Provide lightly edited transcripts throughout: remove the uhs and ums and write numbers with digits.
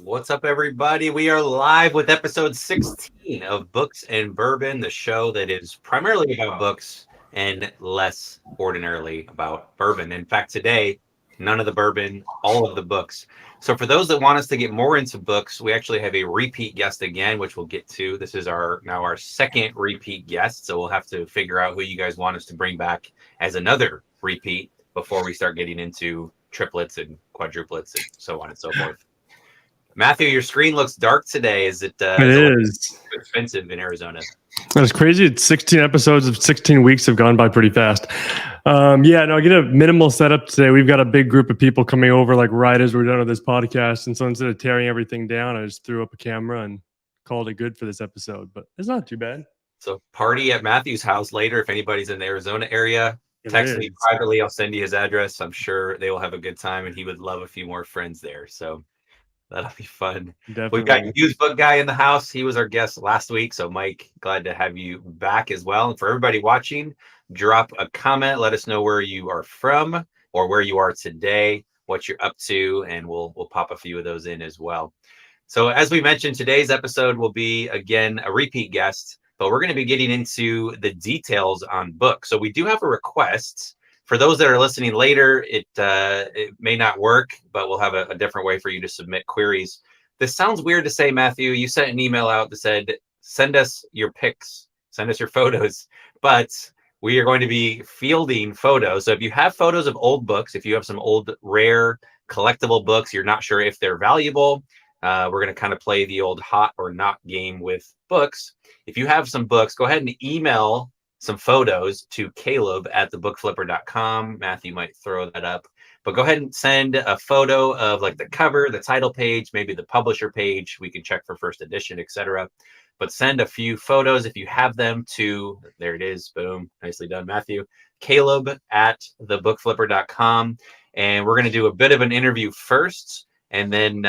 What's up, everybody? We are live with episode 16 of Books and Bourbon, the show that is primarily about books and less ordinarily about bourbon. In fact, today, none of the bourbon, all of the books. So for those that want us to get more into books, we actually have a repeat guest again, which we'll get to. This is our second repeat guest. So we'll have to figure out who you guys want us to bring back as another repeat before we start getting into triplets and quadruplets and so on and so forth. Matthew, your screen looks dark today. Is it? It is expensive in Arizona. That's crazy. It's 16 episodes of 16 weeks have gone by pretty fast. I get a minimal setup today. We've got a big group of people coming over like right as we're done with this podcast. And so instead of tearing everything down, I just threw up a camera and called it good for this episode. But it's not too bad. So party at Matthew's house later. If anybody's in the Arizona area, text me privately. I'll send you his address. I'm sure they will have a good time, and he would love a few more friends there. So that'll be fun. Definitely. We've got used book guy in the house. He was our guest last week. So Mike, glad to have you back as well. And for everybody watching, drop a comment. Let us know where you are from or where you are today, what you're up to, and we'll pop a few of those in as well. So as we mentioned, today's episode will be, again, a repeat guest, but we're going to be getting into the details on books. So we do have a request. For those that are listening later, it may not work, but we'll have a different way for you to submit queries. This sounds weird to say, Matthew. You sent an email out that said, send us your pics, send us your photos, but we are going to be fielding photos. So if you have photos of old books, if you have some old, rare, collectible books, you're not sure if they're valuable, we're going to kind of play the old hot or not game with books. If you have some books, go ahead and email some photos to caleb@thebookflipper.com. Matthew might throw that up, but go ahead and send a photo of like the cover, the title page, maybe the publisher page. We can check for first edition, etc. But send a few photos if you have them to, there it is, boom, nicely done, Matthew, caleb@thebookflipper.com. And we're going to do a bit of an interview first, and then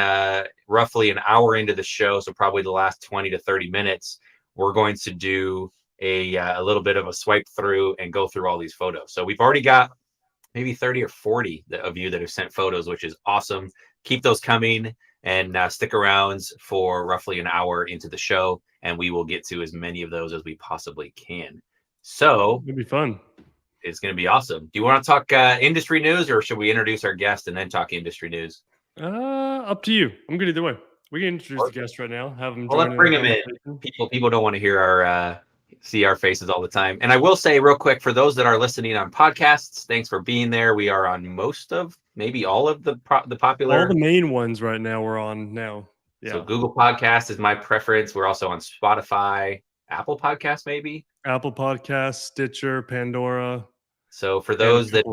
roughly an hour into the show, so probably the last 20 to 30 minutes, we're going to do a little bit of a swipe through and go through all these photos. So we've already got maybe 30 or 40 of you that have sent photos, which is awesome. Keep those coming and stick around for roughly an hour into the show, and we will get to as many of those as we possibly can. So it'll be fun. It's going to be awesome. Do you want to talk industry news, or should we introduce our guest and then talk industry news? Up to you. I'm good either way. We can introduce the guest right now. Have them. Well, let's bring them in. People don't want to hear our see our faces all the time. And I will say real quick, for those that are listening on podcasts, thanks for being there. We are on most of, maybe all of the popular. All the main ones right now we're on now. Yeah. So Google Podcast is my preference. We're also on Spotify, Apple Podcasts, maybe. Apple Podcasts, Stitcher, Pandora. So for those that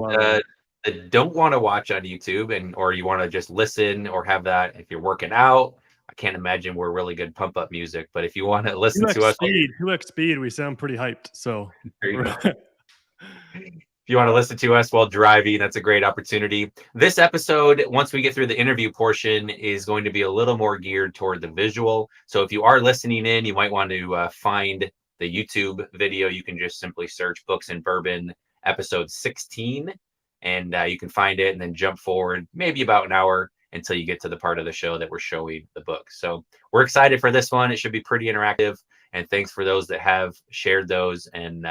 don't want to watch on YouTube or you want to just listen or have that if you're working out, I can't imagine we're really good pump up music, but if you want to listen to us, 2x speed, we sound pretty hyped. So if you want to listen to us while driving, that's a great opportunity. This episode, once we get through the interview portion, is going to be a little more geared toward the visual. So if you are listening in, you might want to find the YouTube video. You can just simply search Books and Bourbon episode 16, and you can find it and then jump forward maybe about an hour until you get to the part of the show that we're showing the book. So we're excited for this one. It should be pretty interactive. And thanks for those that have shared those, and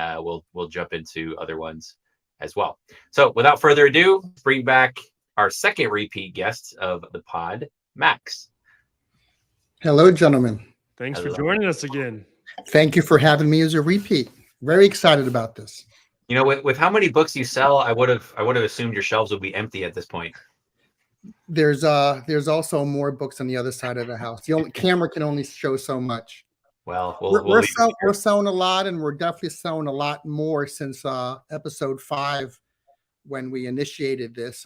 we'll jump into other ones as well. So without further ado, let's bring back our second repeat guest of the pod, Max. Hello, gentlemen. Thanks for joining us again. Thank you for having me as a repeat. Very excited about this. You know, with how many books you sell, I would have assumed your shelves would be empty at this point. There's also more books on the other side of the house. The camera can only show so much. Well, we're selling a lot, and we're definitely selling a lot more since episode 5 when we initiated this.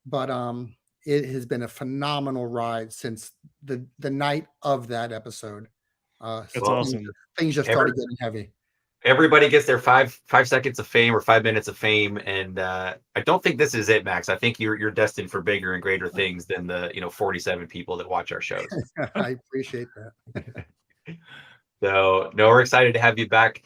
But it has been a phenomenal ride since the night of that episode. That's awesome. Things just started getting heavy. Everybody gets their five seconds of fame or 5 minutes of fame, and I don't think this is it, Max. I think you're destined for bigger and greater things than the 47 people that watch our shows. I appreciate that. So no, we're excited to have you back.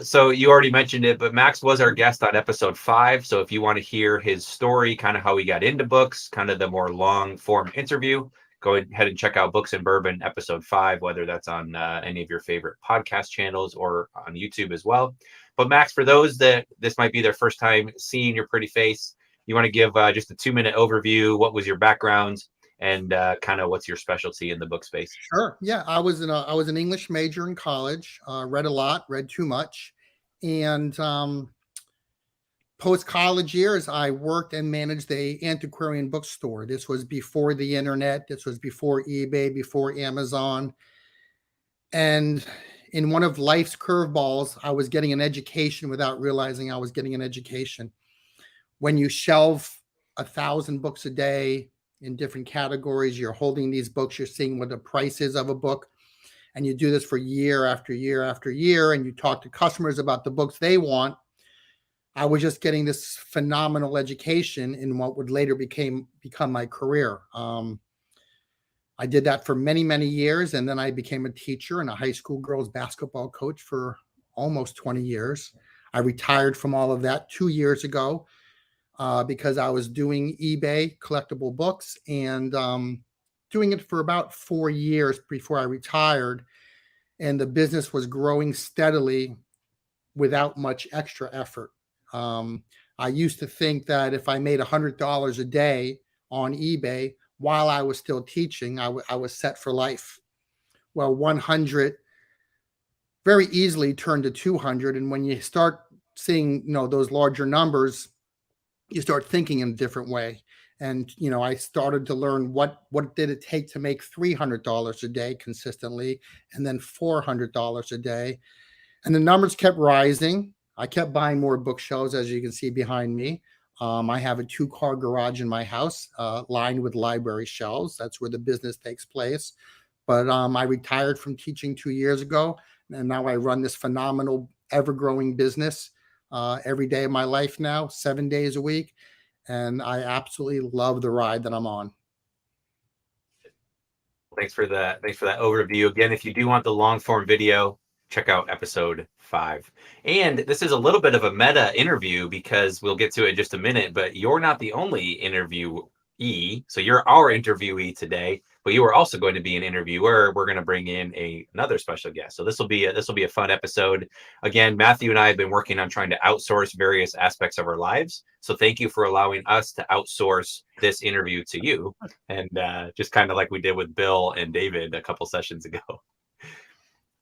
So you already mentioned it, but Max was our guest on episode 5. So if you want to hear his story, kind of how he got into books, kind of the more long form interview, go ahead and check out Books and Bourbon episode 5, whether that's on any of your favorite podcast channels or on YouTube as well. But Max, for those that this might be their first time seeing your pretty face, you want to give just a 2-minute overview. What was your background, and kind of what's your specialty in the book space? Sure. Yeah, I was an English major in college. Read a lot, read too much, and post college years, I worked and managed a antiquarian bookstore. This was before the internet. This was before eBay, before Amazon, and in one of life's curveballs, I was getting an education without realizing I was getting an education. When you shelve 1,000 books a day in different categories, you're holding these books, you're seeing what the price is of a book, and you do this for year after year after year, and you talk to customers about the books they want. I was just getting this phenomenal education in what would later become my career. I did that for many, many years, and then I became a teacher and a high school girls basketball coach for almost 20 years. I retired from all of that 2 years ago because I was doing eBay collectible books and doing it for about 4 years before I retired. And the business was growing steadily without much extra effort. I used to think that if I made $100 a day on eBay while I was still teaching, I was set for life. Well, 100 very easily turned to 200. And when you start seeing, those larger numbers, you start thinking in a different way. And, I started to learn what did it take to make $300 a day consistently, and then $400 a day. And the numbers kept rising. I kept buying more bookshelves, as you can see behind me. I have a 2-car garage in my house lined with library shelves. That's where the business takes place. But I retired from teaching 2 years ago, and now I run this phenomenal, ever-growing business every day of my life now, 7 days a week. And I absolutely love the ride that I'm on. Thanks for that overview. Again, if you do want the long form video, check out episode 5. And this is a little bit of a meta interview because we'll get to it in just a minute, but you're not the only interviewee. So you're our interviewee today, but you are also going to be an interviewer. We're going to bring in another special guest. So this will be a fun episode. Again, Matthew and I have been working on trying to outsource various aspects of our lives. So thank you for allowing us to outsource this interview to you. And just kind of like we did with Bill and David a couple sessions ago.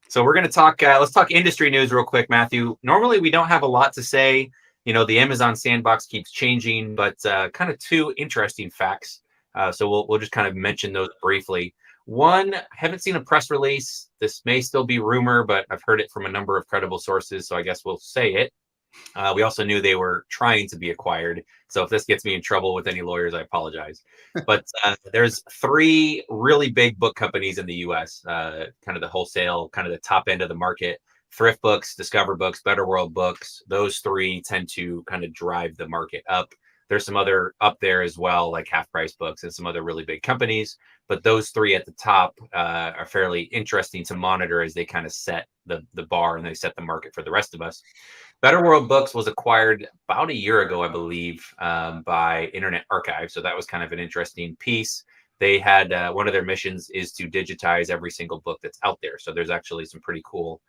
So we're going to talk, let's talk industry news real quick, Matthew. Normally we don't have a lot to say. The Amazon sandbox keeps changing, but kind of 2 interesting facts. So we'll just kind of mention those briefly. One, I haven't seen a press release. This may still be rumor, but I've heard it from a number of credible sources, so I guess we'll say it. We also knew they were trying to be acquired. So if this gets me in trouble with any lawyers, I apologize. But there's 3 really big book companies in the US, kind of the wholesale, kind of the top end of the market. Thrift Books, Discover Books, Better World Books. Those 3 tend to kind of drive the market up. There's some other up there as well, like Half Price Books and some other really big companies. But those 3 at the top are fairly interesting to monitor as they kind of set the bar and they set the market for the rest of us. Better World Books was acquired about a year ago, I believe, by Internet Archive. So that was kind of an interesting piece. They had one of their missions is to digitize every single book that's out there. So there's actually some pretty cool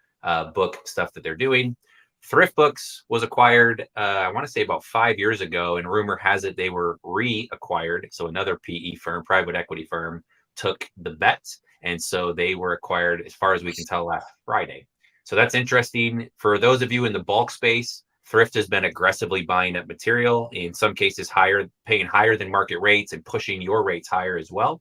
book stuff that they're doing. Thrift Books was acquired, I want to say about 5 years ago, and rumor has it they were reacquired. So another PE firm, private equity firm, took the bet. And so they were acquired, as far as we can tell, last Friday. So that's interesting. For those of you in the bulk space, Thrift has been aggressively buying up material, in some cases paying higher than market rates and pushing your rates higher as well.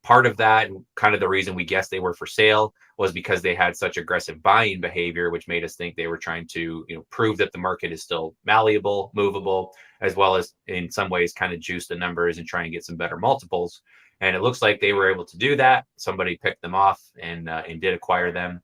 Part of that, and kind of the reason we guessed they were for sale, was because they had such aggressive buying behavior, which made us think they were trying to prove that the market is still malleable, movable, as well as in some ways kind of juice the numbers and try and get some better multiples. And it looks like they were able to do that. Somebody picked them off and did acquire them.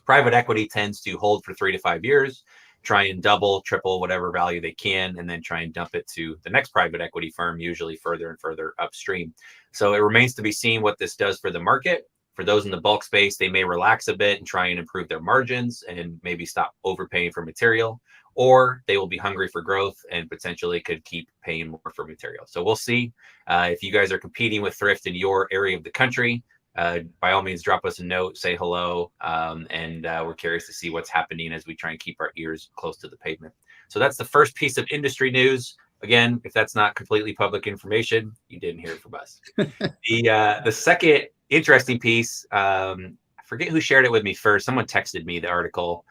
Private equity tends to hold for 3 to 5 years, try and double, triple, whatever value they can, and then try and dump it to the next private equity firm, usually further and further upstream. So it remains to be seen what this does for the market. For those in the bulk space, they may relax a bit and try and improve their margins and maybe stop overpaying for material. or they will be hungry for growth and potentially could keep paying more for material. So we'll see. If you guys are competing with thrift in your area of the country, by all means, drop us a note, say hello, and we're curious to see what's happening as we try and keep our ears close to the pavement. So that's the first piece of industry news. Again, if that's not completely public information, you didn't hear it from us. The second interesting piece, I forget who shared it with me first. Someone texted me the article.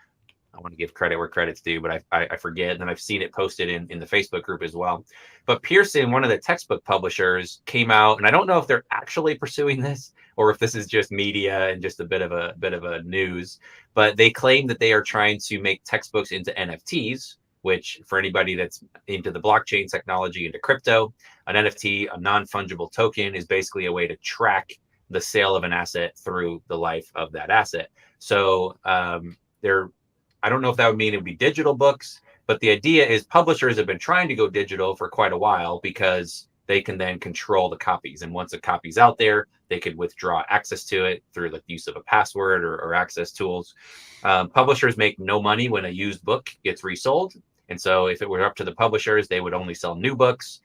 I want to give credit where credit's due, but I forget. And I've seen it posted in the Facebook group as well. But Pearson, one of the textbook publishers, came out, and I don't know if they're actually pursuing this or if this is just media and just a bit of a news, but they claim that they are trying to make textbooks into NFTs, which for anybody that's into the blockchain technology, into crypto, an NFT, a non-fungible token, is basically a way to track the sale of an asset through the life of that asset. So I don't know if that would mean it would be digital books, but the idea is publishers have been trying to go digital for quite a while because they can then control the copies. And once a copy's out there, they could withdraw access to it through the use of a password or access tools. Publishers make no money when a used book gets resold. And so if it were up to the publishers, they would only sell new books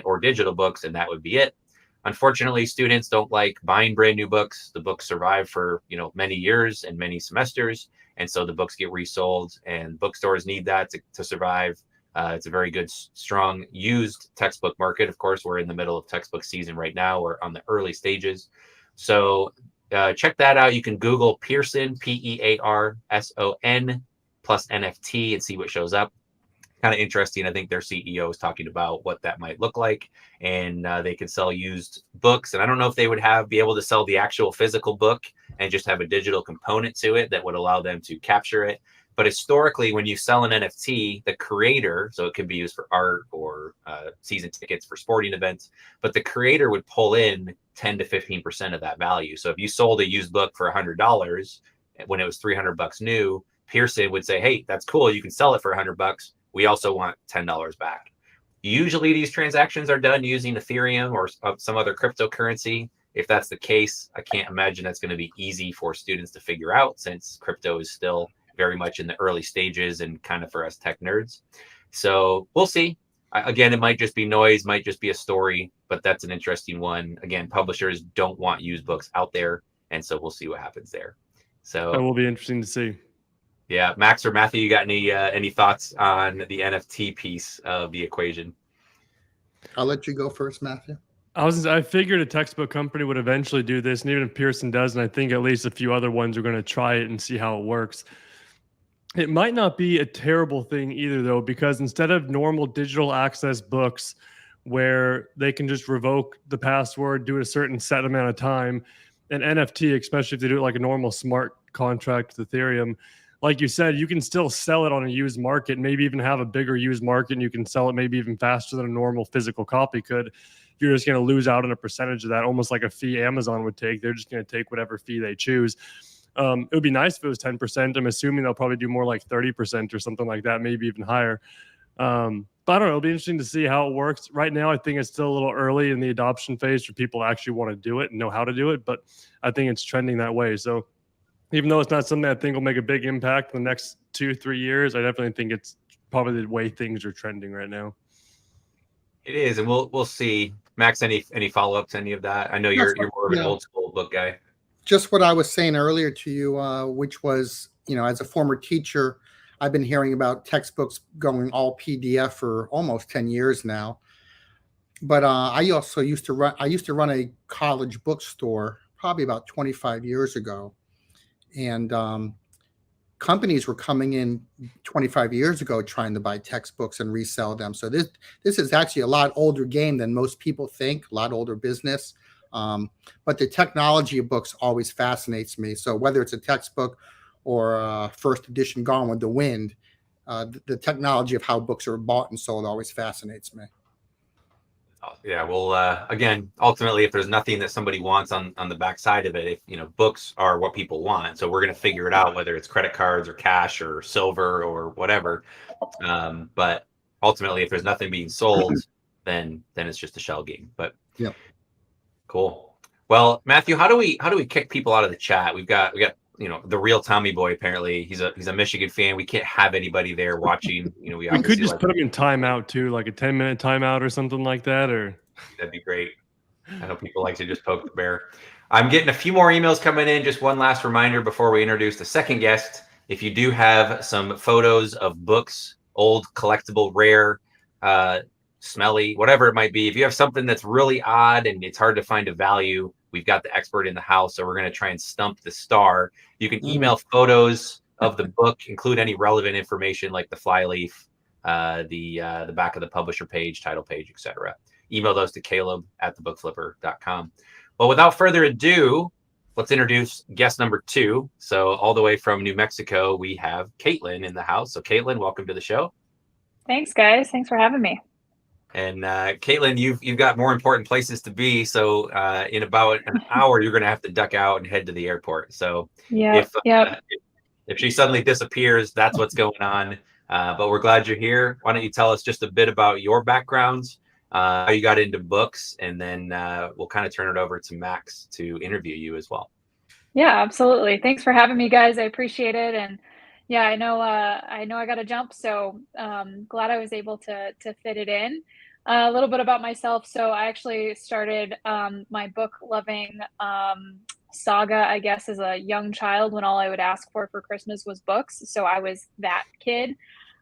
or digital books, and that would be it. Unfortunately, students don't like buying brand new books. The books survive for many years and many semesters. And so the books get resold, and bookstores need that to survive. It's a very good, strong used textbook market. Of course, we're in the middle of textbook season right now. We're on the early stages. So check that out. You can Google Pearson, Pearson plus NFT and see what shows up. Kind of interesting. I think their CEO is talking about what that might look like, and they could sell used books. And I don't know if they would be able to sell the actual physical book and just have a digital component to it that would allow them to capture it. But historically, when you sell an NFT, the creator, so it can be used for art or season tickets for sporting events, but the creator would pull in 10 to 15% of that value. So if you sold a used book for $100 when it was $300 new, Pearson would say, hey, that's cool. You can sell it for $100. We also want $10 back. Usually these transactions are done using Ethereum or some other cryptocurrency. If that's the case, I can't imagine that's going to be easy for students to figure out, since crypto is still very much in the early stages and kind of for us tech nerds. So we'll see. Again, it might just be noise, might just be a story, but that's an interesting one. Again, publishers don't want used books out there, and so we'll see what happens there. So that will be interesting to see. Yeah, Max or Matthew, you got any thoughts on the NFT piece of the equation? I'll let you go first, Matthew. I figured a textbook company would eventually do this, and even if Pearson does, and I think at least a few other ones are going to try it and see how it works. It might not be a terrible thing either, though, because instead of normal digital access books where they can just revoke the password, do it a certain set amount of time, an NFT, especially if they do it like a normal smart contract with Ethereum, like you said, you can still sell it on a used market, maybe even have a bigger used market, and you can sell it maybe even faster than a normal physical copy could. You're just going to lose out on a percentage of that, almost like a fee Amazon would take. They're just going to take whatever fee they choose. It would be nice if it was 10%. I'm assuming they'll probably do more like 30% or something like that, maybe even higher. But I don't know. It'll be interesting to see how it works. Right now, I think it's still a little early in the adoption phase for people to actually want to do it and know how to do it. But I think it's trending that way. So even though it's not something I think will make a big impact in the next 2-3 years, I definitely think it's probably the way things are trending right now. It is, and we'll see. Max, any follow up to any of that? I know you're more of an old school book guy. Just what I was saying earlier to you, which was, as a former teacher, I've been hearing about textbooks going all PDF for almost 10 years now. But I also used to run a college bookstore probably about 25 years ago, and companies were coming in 25 years ago trying to buy textbooks and resell them. So this is actually a lot older game than most people think, a lot older business. But the technology of books always fascinates me. So whether it's a textbook or first edition Gone with the Wind, the technology of how books are bought and sold always fascinates me. Yeah, well, again, ultimately, if there's nothing that somebody wants on the backside of it, if books are what people want, so we're going to figure it out, whether it's credit cards or cash or silver or whatever. But ultimately, if there's nothing being sold, then it's just a shell game. But yeah, cool. Well, Matthew, how do we kick people out of the chat? We got the real Tommy Boy. Apparently, he's a Michigan fan. We can't have anybody there watching. We We could obviously just put him in timeout too, like a 10-minute timeout or something like that. Or that'd be great. I know people like to just poke the bear. I'm getting a few more emails coming in. Just one last reminder before we introduce the second guest. If you do have some photos of books, old, collectible, rare, smelly, whatever it might be, if you have something that's really odd and it's hard to find a value, we've got the expert in the house, so we're going to try and stump the star. You can email photos of the book, include any relevant information like the flyleaf, the back of the publisher page, title page, etc. Email those to caleb@thebookflipper.com. Well, without further ado, let's introduce guest number 2. So all the way from New Mexico, we have Caitlin in the house. So Caitlin, welcome to the show. Thanks, guys. Thanks for having me. And Caitlin, you've got more important places to be. So in about an hour, you're going to have to duck out and head to the airport. So if she suddenly disappears, that's what's going on. But we're glad you're here. Why don't you tell us just a bit about your backgrounds, how you got into books, and then we'll kind of turn it over to Max to interview you as well. Yeah, absolutely. Thanks for having me, guys. I appreciate it. And yeah, I know I got to jump, so glad I was able to fit it in. A little bit about myself. So I actually started my book loving saga, I guess, as a young child when all I would ask for Christmas was books. So I was that kid.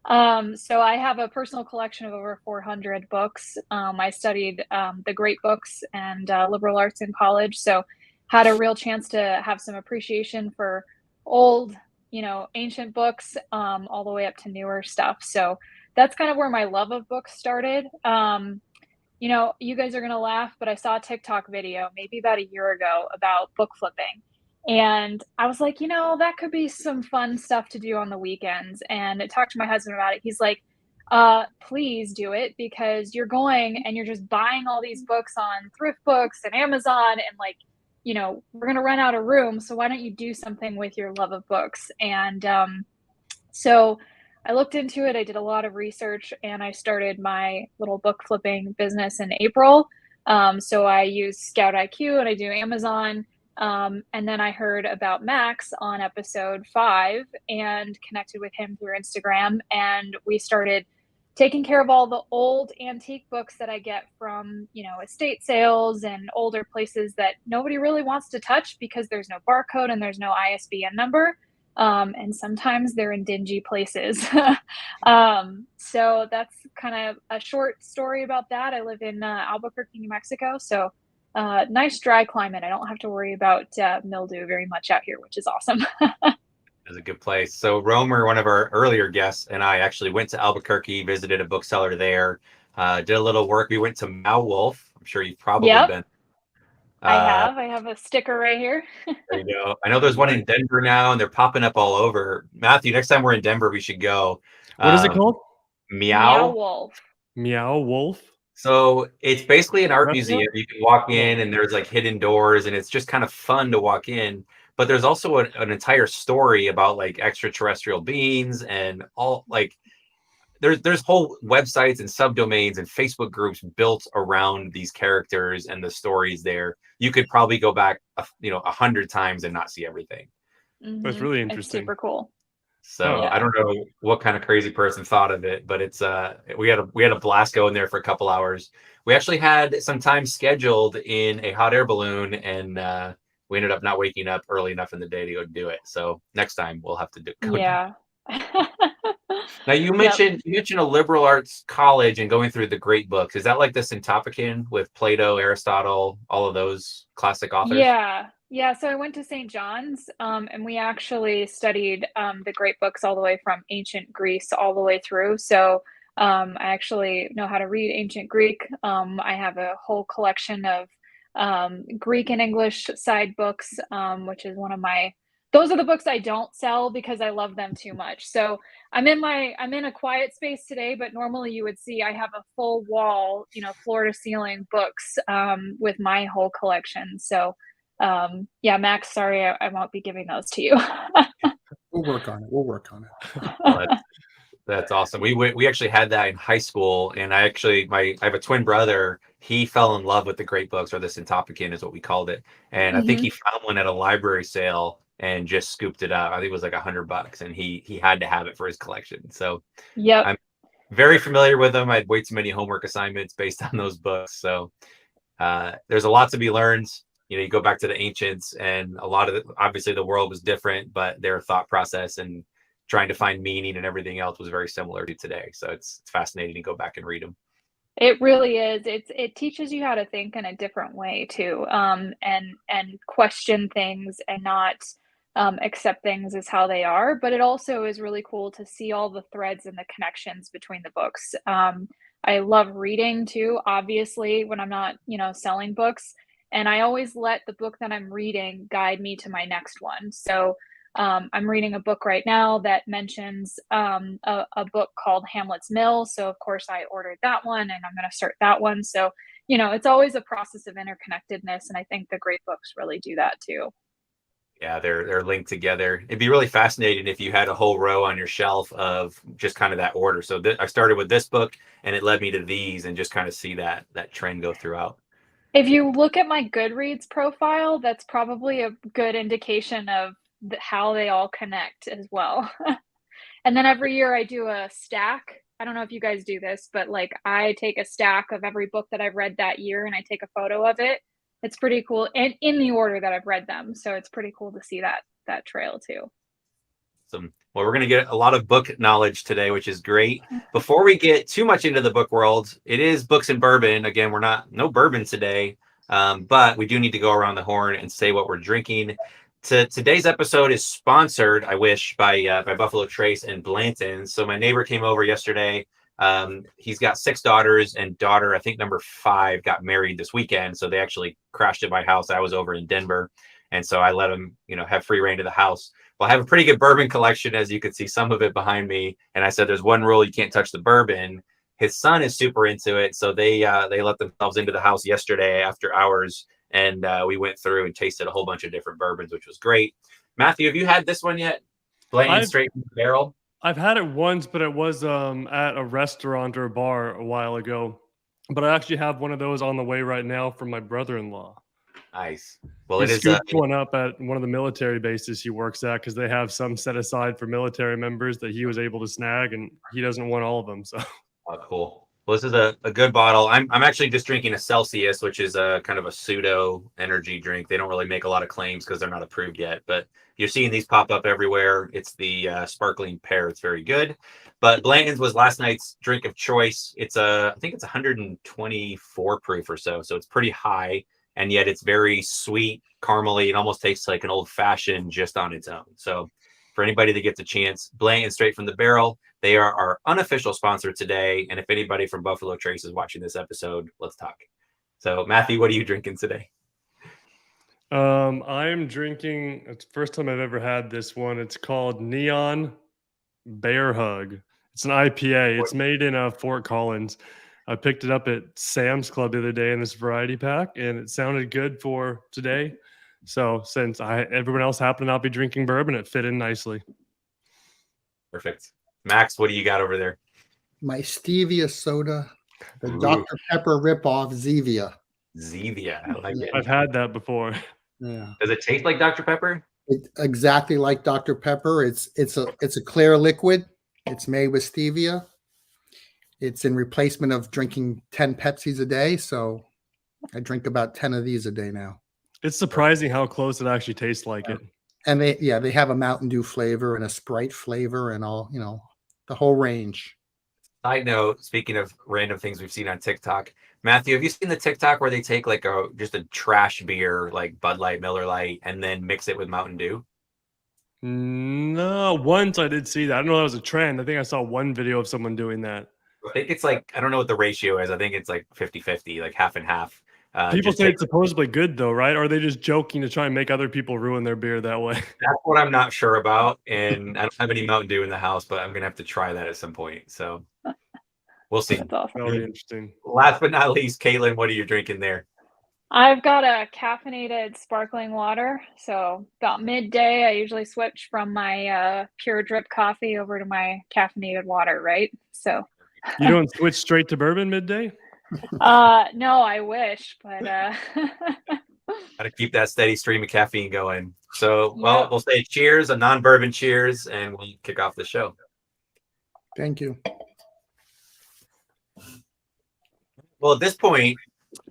So I have a personal collection of over 400 books. I studied the great books and liberal arts in college, so had a real chance to have some appreciation for old, ancient books, all the way up to newer stuff. So that's kind of where my love of books started. You guys are going to laugh, but I saw a TikTok video maybe about a year ago about book flipping. And I was like, that could be some fun stuff to do on the weekends. And I talked to my husband about it. He's like, please do it, because you're going and you're just buying all these books on thrift books and Amazon. And we're going to run out of room. So why don't you do something with your love of books? And so I looked into it. I did a lot of research and I started my little book flipping business in April. So I use Scout IQ and I do Amazon. And then I heard about Max on episode 5 and connected with him through Instagram. And we started taking care of all the old antique books that I get from, estate sales and older places that nobody really wants to touch because there's no barcode and there's no ISBN number. And sometimes they're in dingy places. So that's kind of a short story about that. I live in Albuquerque, New Mexico. So nice dry climate. I don't have to worry about mildew very much out here, which is awesome. It's a good place. So Romer, one of our earlier guests, and I actually went to Albuquerque, visited a bookseller there, did a little work. We went to Meow Wolf. I'm sure you've probably been. I have a sticker right here. There you go. I know there's one in Denver now, and they're popping up all over. Matthew, next time we're in Denver, we should go. What is it called? Meow Wolf. Meow Wolf. So it's basically an art museum. You can walk in and there's like hidden doors and it's just kind of fun to walk in. But there's also an entire story about like extraterrestrial beings and all like there's whole websites and subdomains and Facebook groups built around these characters and the stories there. You could probably go back 100 times and not see everything. Mm-hmm. That's really interesting. It's super cool. So I don't know what kind of crazy person thought of it, but it's we had a blast going there for a couple hours. We actually had some time scheduled in a hot air balloon, and we ended up not waking up early enough in the day to go do it. So next time we'll have to do. Yeah. Now you mentioned a liberal arts college and going through the great books. Is that like the Syntopicon with Plato, Aristotle, all of those classic authors? Yeah. So I went to St. John's, and we actually studied the great books all the way from ancient Greece all the way through. So I actually know how to read ancient Greek. I have a whole collection of Greek and English side books, which is one of my. Those are the books I don't sell because I love them too much. So I'm in a quiet space today, but normally you would see I have a full wall, floor to ceiling books with my whole collection. So Max, sorry, I won't be giving those to you. We'll work on it. That's awesome. We actually had that in high school, and I have a twin brother. He fell in love with the great books, or the Syntopicon is what we called it. And I think he found one at a library sale and just scooped it up. I think it was like $100, and he had to have it for his collection. So Yep. I'm very familiar with them. I had way too many homework assignments based on those books. So there's a lot to be learned. You know, you go back to the ancients, and a lot of obviously the world was different, but their thought process and trying to find meaning and everything else was very similar to today. So it's fascinating to go back and read them. It really is. It teaches you how to think in a different way too, and question things and not accept things as how they are. But it also is really cool to see all the threads and the connections between the books. I love reading too, obviously, when I'm not, selling books, and I always let the book that I'm reading guide me to my next one. So I'm reading a book right now that mentions a book called Hamlet's Mill. So of course I ordered that one, and I'm going to start that one. So, it's always a process of interconnectedness. And I think the great books really do that too. Yeah, they're linked together. It'd be really fascinating if you had a whole row on your shelf of just kind of that order. So I started with this book, and it led me to these, and just kind of see that trend go throughout. If you look at my Goodreads profile, that's probably a good indication of how they all connect as well. And then every year I do a stack. I don't know if you guys do this, but like I take a stack of every book that I've read that year and I take a photo of it. It's pretty cool, and in the order that I've read them. So it's pretty cool to see that trail too. Well, we're going to get a lot of book knowledge today, which is great. Before we get too much into the book world, it is books and bourbon. Again, no bourbon today, but we do need to go around the horn and say what we're drinking. Today's episode is sponsored, I wish, by Buffalo Trace and Blanton. So my neighbor came over yesterday. He's got 6 daughters, and daughter, I think number 5, got married this weekend. So they actually crashed at my house. I was over in Denver, and so I let him, have free reign to the house. Well, I have a pretty good bourbon collection, as you can see some of it behind me. And I said, there's one rule: you can't touch the bourbon. His son is super into it, so they let themselves into the house yesterday after hours, and we went through and tasted a whole bunch of different bourbons, which was great. Matthew, have you had this one yet? Blanton straight from the barrel. I've had it once, but it was at a restaurant or a bar a while ago. But I actually have one of those on the way right now from my brother-in-law. Nice. Well, he it is scooped one up at one of the military bases he works at, because they have some set aside for military members that he was able to snag, and he doesn't want all of them. So, cool. Well, this is a good bottle. I'm actually just drinking a Celsius, which is a kind of a pseudo energy drink. They don't really make a lot of claims because they're not approved yet, but you're seeing these pop up everywhere. It's the sparkling pear. It's very good. But Blanton's was last night's drink of choice. I think it's 124 proof or so. So it's pretty high, and yet it's very sweet, caramely. It almost tastes like an old fashioned just on its own. So for anybody that gets a chance, Blanton straight from the barrel. They are our unofficial sponsor today. And if anybody from Buffalo Trace is watching this episode, let's talk. So Matthew, what are you drinking today? I'm drinking, it's the first time I've ever had this one. It's called Neon Bear Hug. It's an IPA. It's made in Fort Collins. I picked it up at Sam's Club the other day in this variety pack, and it sounded good for today. So since everyone else happened to not be drinking bourbon, it fit in nicely. Perfect. Max, what do you got over there? My stevia soda, the Dr. Pepper ripoff, Zevia. Zevia, I like it. I've had that before. Yeah. Does it taste like Dr. Pepper? It's exactly like Dr. Pepper. It's a clear liquid. It's made with stevia. It's in replacement of drinking 10 Pepsis a day. So I drink about 10 of these a day now. It's surprising how close it actually tastes like it. And they have a Mountain Dew flavor and a Sprite flavor and all, the whole range. Side note, speaking of random things we've seen on TikTok, Matthew, have you seen the TikTok where they take like just a trash beer like Bud Light, Miller Lite, and then mix it with Mountain Dew? No, once I did see that. I don't know if that was a trend. I think I saw one video of someone doing that. I think it's like, I don't know what the ratio is. I think it's like 50-50, like half and half. People say it's supposedly good though, right? Or are they just joking to try and make other people ruin their beer that way? That's what I'm not sure about. And I don't have any Mountain Dew in the house, but I'm going to have to try that at some point. So we'll see. That's awesome. That'll be interesting. Last but not least, Caitlin, what are you drinking there? I've got a caffeinated sparkling water. So about midday, I usually switch from my pure drip coffee over to my caffeinated water, right? So you don't switch straight to bourbon midday? No, I wish, but Got to keep that steady stream of caffeine going. So, well, Yep. we'll say cheers, a non-bourbon cheers, and we'll kick off the show. Thank you. Well, at this point,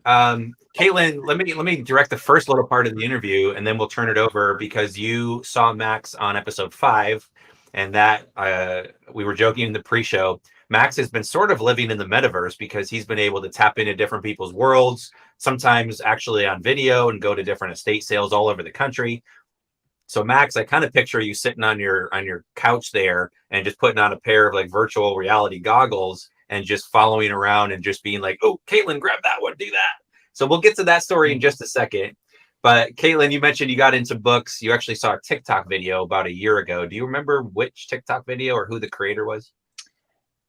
Caitlin, let me direct the first little part of the interview, and then we'll turn it over because you saw Max on episode 5, and that we were joking in the pre-show. Max has been sort of living in the metaverse because he's been able to tap into different people's worlds, sometimes actually on video, and go to different estate sales all over the country. So Max, I kind of picture you sitting on your couch there and just putting on a pair of like virtual reality goggles and just following around and just being like, "Oh, Caitlin, grab that one, do that." So we'll get to that story in just a second. But Caitlin, you mentioned you got into books. You actually saw a TikTok video about a year ago. Do you remember which TikTok video or who the creator was?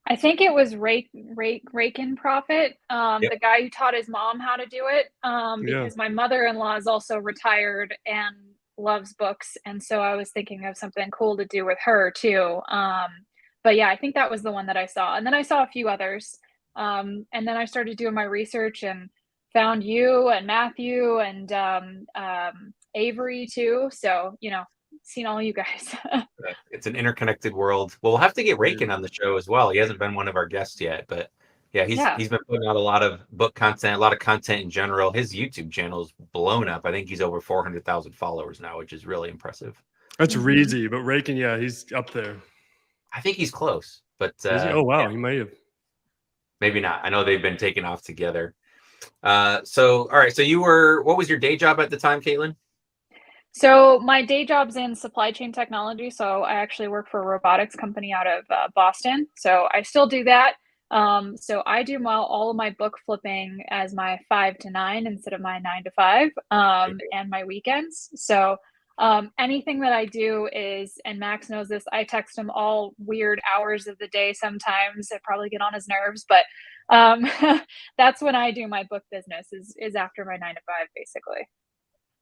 I think it was Rakin Prophet, Yep. the guy who taught his mom how to do it, because my mother-in-law is also retired and loves books, and so I was thinking of something cool to do with her too. But yeah, I think that was the one that I saw, and then I saw a few others, and then I started doing my research and found you and Matthew and Avery too. So seen all you guys. It's an interconnected world. Well, we'll have to get Rakin on the show as well. He hasn't been one of our guests yet, but yeah, he's been putting out a lot of book content, a lot of content in general. His YouTube channel is blown up. I think he's over 400,000 followers now, which is really impressive. That's Reezy, but Rakin, yeah, he's up there. I think he's close, but oh wow, yeah, he might have. maybe not. I know they've been taking off together. So all right, so what was your day job at the time, Caitlin? So my day job's in supply chain technology. So I actually work for a robotics company out of Boston. So I still do that. So I do all of my book flipping as my 5 to 9 instead of my 9 to 5, and my weekends. So anything that I do is, and Max knows this, I text him all weird hours of the day sometimes. I probably get on his nerves, but that's when I do my book business is after my 9 to 5, basically.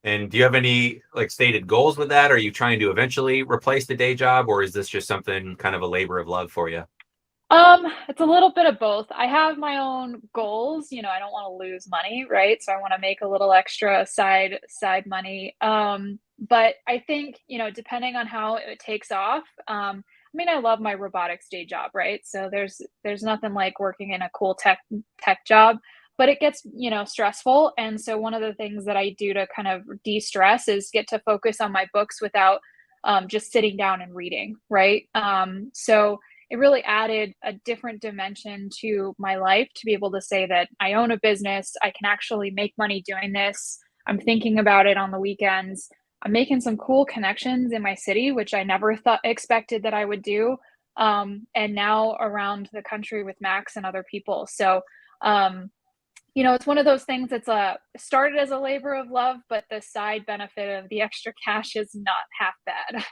And do you have any like stated goals with that? Are you trying to eventually replace the day job, or is this just something kind of a labor of love for you? It's a little bit of both. I have my own goals. I don't want to lose money, right? So I want to make a little extra side money. But I think, depending on how it takes off, I love my robotics day job, right? So there's nothing like working in a cool tech job, but it gets, stressful. And so one of the things that I do to kind of de-stress is get to focus on my books without just sitting down and reading, right? So it really added a different dimension to my life to be able to say that I own a business. I can actually make money doing this. I'm thinking about it on the weekends. I'm making some cool connections in my city, which I never expected that I would do. And now around the country with Max and other people. So, it's one of those things that's started as a labor of love, but the side benefit of the extra cash is not half bad.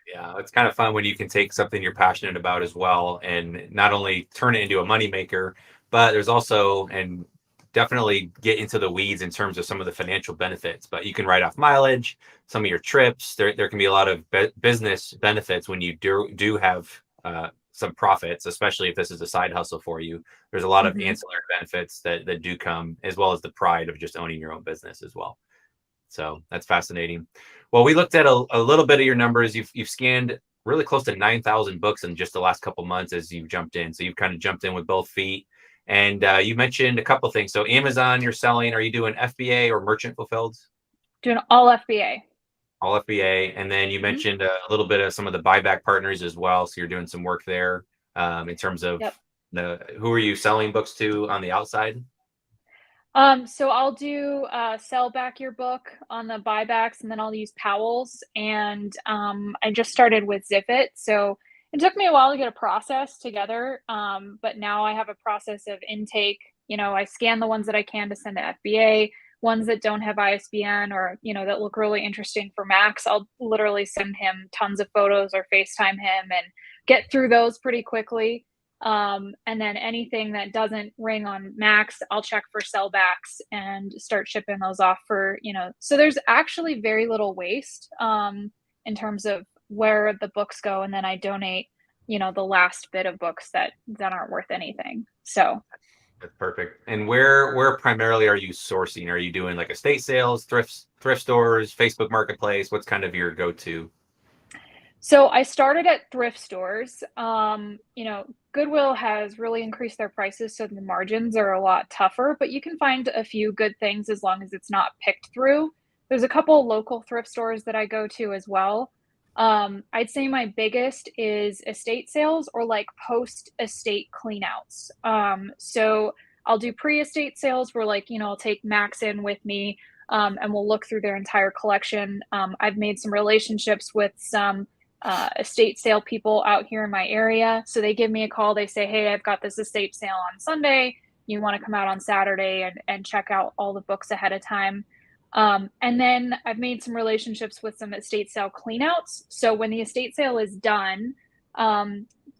Yeah, it's kind of fun when you can take something you're passionate about as well and not only turn it into a moneymaker, but there's also, and definitely get into the weeds in terms of some of the financial benefits, but you can write off mileage, some of your trips. There can be a lot of business benefits when you do have some profits, especially if this is a side hustle for you. There's a lot of ancillary benefits that do come, as well as the pride of just owning your own business as well. So that's fascinating. Well, we looked at a little bit of your numbers. You've scanned really close to 9,000 books in just the last couple months as you've jumped in. So you've kind of jumped in with both feet. And you mentioned a couple things. So Amazon, you're selling. Are you doing FBA or merchant fulfilled? Doing all FBA. All FBA. And then you mentioned a little bit of some of the buyback partners as well. So you're doing some work there in terms of who are you selling books to on the outside? So I'll do sell back your book on the buybacks, and then I'll use Powell's. And I just started with Zipit. So it took me a while to get a process together. But now I have a process of intake. I scan the ones that I can to send to FBA, ones that don't have ISBN or, that look really interesting for Max. I'll literally send him tons of photos or FaceTime him and get through those pretty quickly. And then anything that doesn't ring on Max, I'll check for sellbacks and start shipping those off for, so there's actually very little waste in terms of where the books go. And then I donate, the last bit of books that aren't worth anything. So That's perfect. And where primarily are you sourcing? Are you doing like estate sales, thrift stores, Facebook Marketplace? What's kind of your go-to? So I started at thrift stores. Goodwill has really increased their prices, so the margins are a lot tougher, but you can find a few good things as long as it's not picked through. There's a couple local thrift stores that I go to as well. I'd say my biggest is estate sales or like post estate cleanouts. So I'll do pre-estate sales where I'll take Max in with me, and we'll look through their entire collection. I've made some relationships with some estate sale people out here in my area. So they give me a call. They say, hey, I've got this estate sale on Sunday. You want to come out on Saturday and check out all the books ahead of time. And then I've made some relationships with some estate sale cleanouts. So when the estate sale is done,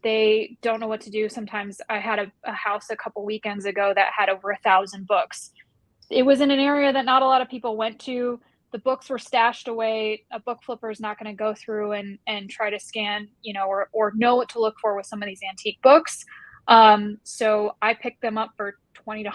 they don't know what to do. Sometimes I had a house a couple weekends ago that had over 1,000 books. It was in an area that not a lot of people went to. The books were stashed away. A book flipper is not going to go through and try to scan, or know what to look for with some of these antique books. So I picked them up for $20.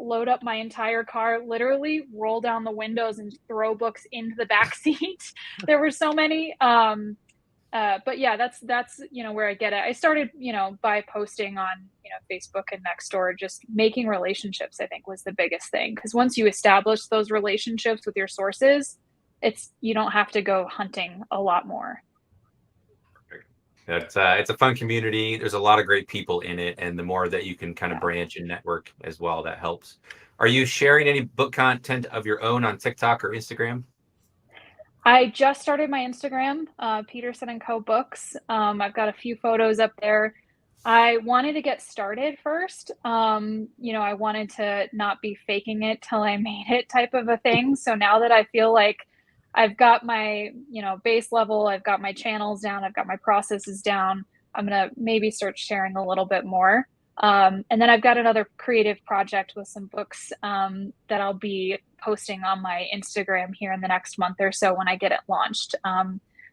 Load up my entire car, literally roll down the windows and throw books into the back seat. There were so many. But yeah, that's where I get it. I started by posting on Facebook and Nextdoor. Just making relationships, I think, was the biggest thing, because once you establish those relationships with your sources, you don't have to go hunting a lot more. It's a fun community. There's a lot of great people in it, and the more that you can kind of branch and network as well, that helps. Are you sharing any book content of your own on TikTok or Instagram? I just started my Instagram, Peterson & Co. Books. I've got a few photos up there. I wanted to get started first. I wanted to not be faking it till I made it type of a thing. So now that I feel like I've got my, base level, I've got my channels down, I've got my processes down, I'm going to maybe start sharing a little bit more. And then I've got another creative project with some books that I'll be posting on my Instagram here in the next month or so when I get it launched.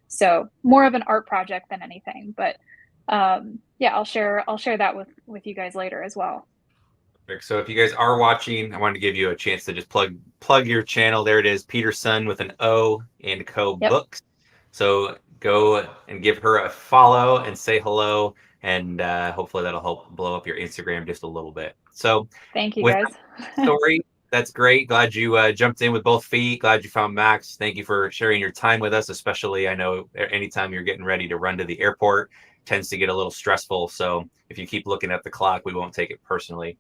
So more of an art project than anything, but I'll share that with you guys later as well. So if you guys are watching, I wanted to give you a chance to just plug your channel. There it is, Peterson with an O and Co. Yep. Books. So go and give her a follow and say hello, and hopefully that'll help blow up your Instagram just a little bit. So thank you, guys. Story. That's great. Glad you jumped in with both feet. Glad you found Max. Thank you for sharing your time with us, especially I know anytime you're getting ready to run to the airport tends to get a little stressful. So if you keep looking at the clock, we won't take it personally.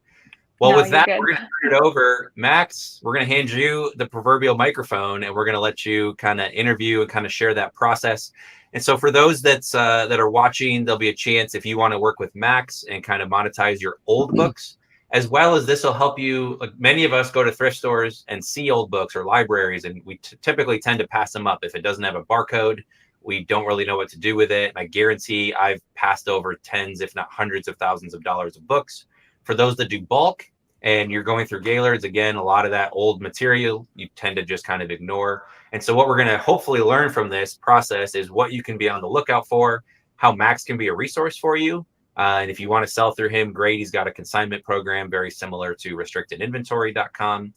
Well, with that, we're going to turn it over. Max, we're going to hand you the proverbial microphone, and we're going to let you kind of interview and kind of share that process. And so for those that are watching, there'll be a chance if you want to work with Max and kind of monetize your old books, as well as this will help you. Like many of us go to thrift stores and see old books or libraries, and we typically tend to pass them up. If it doesn't have a barcode, we don't really know what to do with it. And I guarantee I've passed over tens, if not hundreds of thousands of dollars of books. For those that do bulk and you're going through Gaylords, again, a lot of that old material you tend to just kind of ignore. And so what we're going to hopefully learn from this process is what you can be on the lookout for, how Max can be a resource for you. And if you want to sell through him, great. He's got a consignment program very similar to restrictedinventory.com.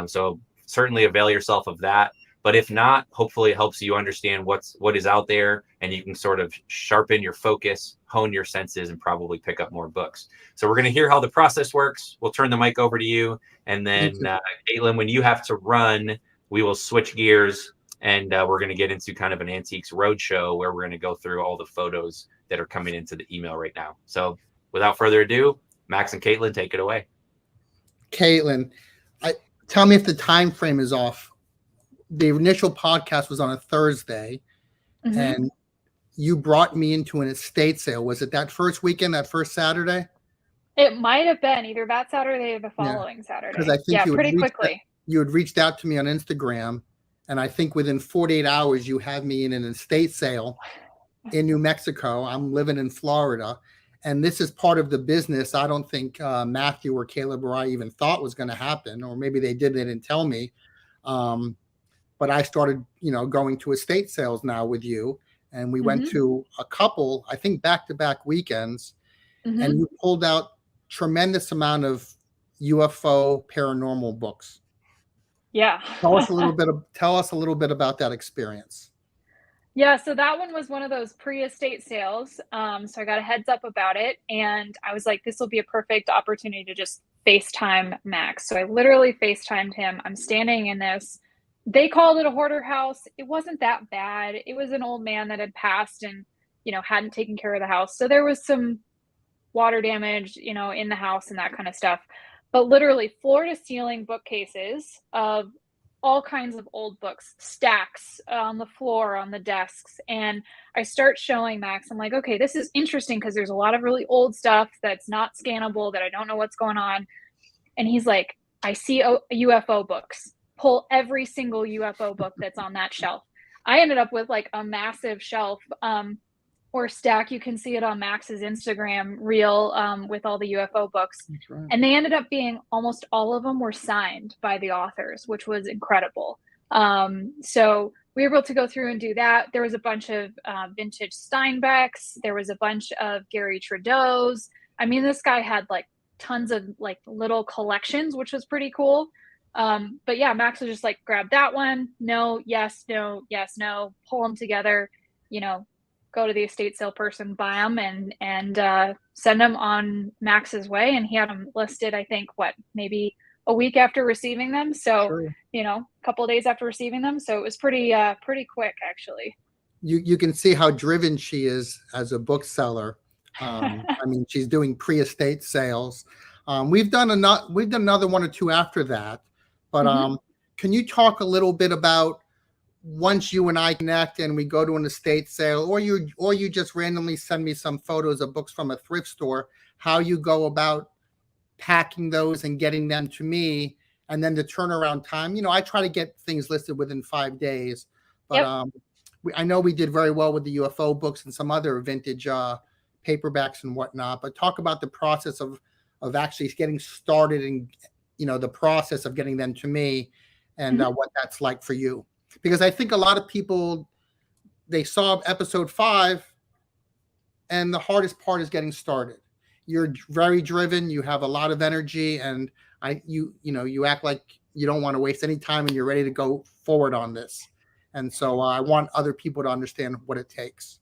So certainly avail yourself of that. But if not, hopefully it helps you understand what is out there, and you can sort of sharpen your focus, hone your senses, and probably pick up more books. So we're going to hear how the process works. We'll turn the mic over to you. And then, Caitlin, when you have to run, we will switch gears, and we're going to get into kind of an Antiques Roadshow where we're going to go through all the photos that are coming into the email right now. So without further ado, Max and Caitlin, take it away. Caitlin, tell me if the time frame is off. The initial podcast was on a Thursday, and you brought me into an estate sale. Was it that first weekend, that first Saturday? It might have been either that Saturday or the following Saturday. Because I think pretty quickly. You had reached out to me on Instagram, and I think within 48 hours, you had me in an estate sale in New Mexico. I'm living in Florida, and this is part of the business. I don't think Matthew or Caleb or I even thought was going to happen, or maybe they did. They didn't tell me. But I started, going to estate sales now with you, and we went to a couple, I think, back-to-back weekends, and you pulled out tremendous amount of UFO paranormal books. Yeah. Tell us a little bit about that experience. Yeah, so that one was one of those pre-estate sales. So I got a heads up about it, and I was like, this will be a perfect opportunity to just FaceTime Max. So I literally FaceTimed him. I'm standing in this. They called it a hoarder house. It wasn't that bad. It was an old man that had passed and, hadn't taken care of the house. So there was some water damage, in the house and that kind of stuff. But literally floor to ceiling bookcases of all kinds of old books, stacks on the floor, on the desks. And I start showing Max. I'm like, okay, this is interesting because there's a lot of really old stuff that's not scannable, that I don't know what's going on. And he's like, I see UFO books. Pull every single UFO book that's on that shelf. I ended up with like a massive shelf or stack. You can see it on Max's Instagram reel with all the UFO books. That's right. And they ended up being, almost all of them were signed by the authors, which was incredible. So we were able to go through and do that. There was a bunch of vintage Steinbecks. There was a bunch of Gary Trudeau's. I mean, this guy had like tons of like little collections, which was pretty cool. But yeah, Max was just like, grab that one. No, yes, no, yes, no, pull them together, go to the estate sale person, buy them, and send them on Max's way. And he had them listed, I think, maybe a week after receiving them. So, Sure. A couple of days after receiving them. So it was pretty quick, actually. You can see how driven she is as a bookseller. I mean, she's doing pre-estate sales. We've done another one or two after that, but can you talk a little bit about, once you and I connect and we go to an estate sale, or you just randomly send me some photos of books from a thrift store, how you go about packing those and getting them to me, and then the turnaround time? I try to get things listed within 5 days, but I know we did very well with the UFO books and some other vintage paperbacks and whatnot. But talk about the process of actually getting started and the process of getting them to me, and what that's like for you. Because I think a lot of people, they saw episode 5, and the hardest part is getting started. You're very driven. You have a lot of energy, and you act like you don't want to waste any time, and you're ready to go forward on this. And so I want other people to understand what it takes.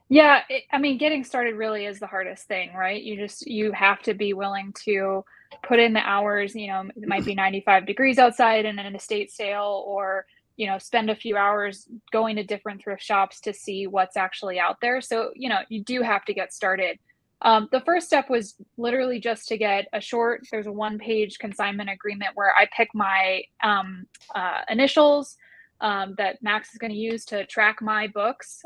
Yeah, getting started really is the hardest thing, right? You have to be willing to put in the hours. It might be 95 degrees outside in an estate sale, or spend a few hours going to different thrift shops to see what's actually out there. So, you do have to get started. The first step was literally just to get there's a 1-page consignment agreement where I pick my initials that Max is going to use to track my books.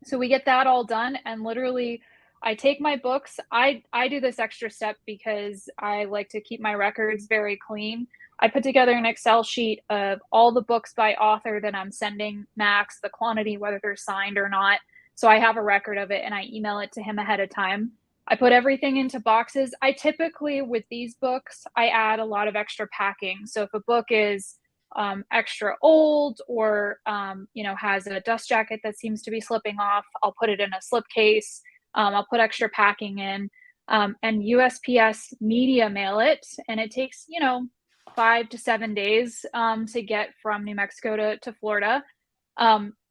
So we get that all done, and literally I take my books. I do this extra step because I like to keep my records very clean. I put together an Excel sheet of all the books by author that I'm sending Max, the quantity, whether they're signed or not. So I have a record of it, and I email it to him ahead of time. I put everything into boxes. I typically, with these books, I add a lot of extra packing. So if a book is extra old, or has a dust jacket that seems to be slipping off, I'll put it in a slip case. I'll put extra packing in, and USPS media mail it, and it takes 5 to 7 days to get from New Mexico to Florida.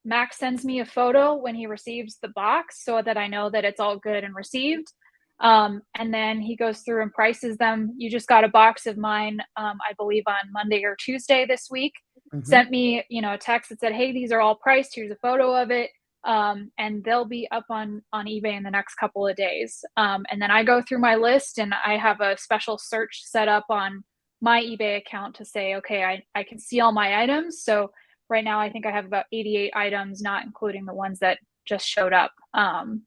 Max sends me a photo when he receives the box so that I know that it's all good and received. And then he goes through and prices them. You just got a box of mine, I believe on Monday or Tuesday this week. Sent me, a text that said, hey, these are all priced. Here's a photo of it. And they'll be up on eBay in the next couple of days. And then I go through my list, and I have a special search set up on my eBay account to say, okay, I can see all my items. So right now I think I have about 88 items, not including the ones that just showed up.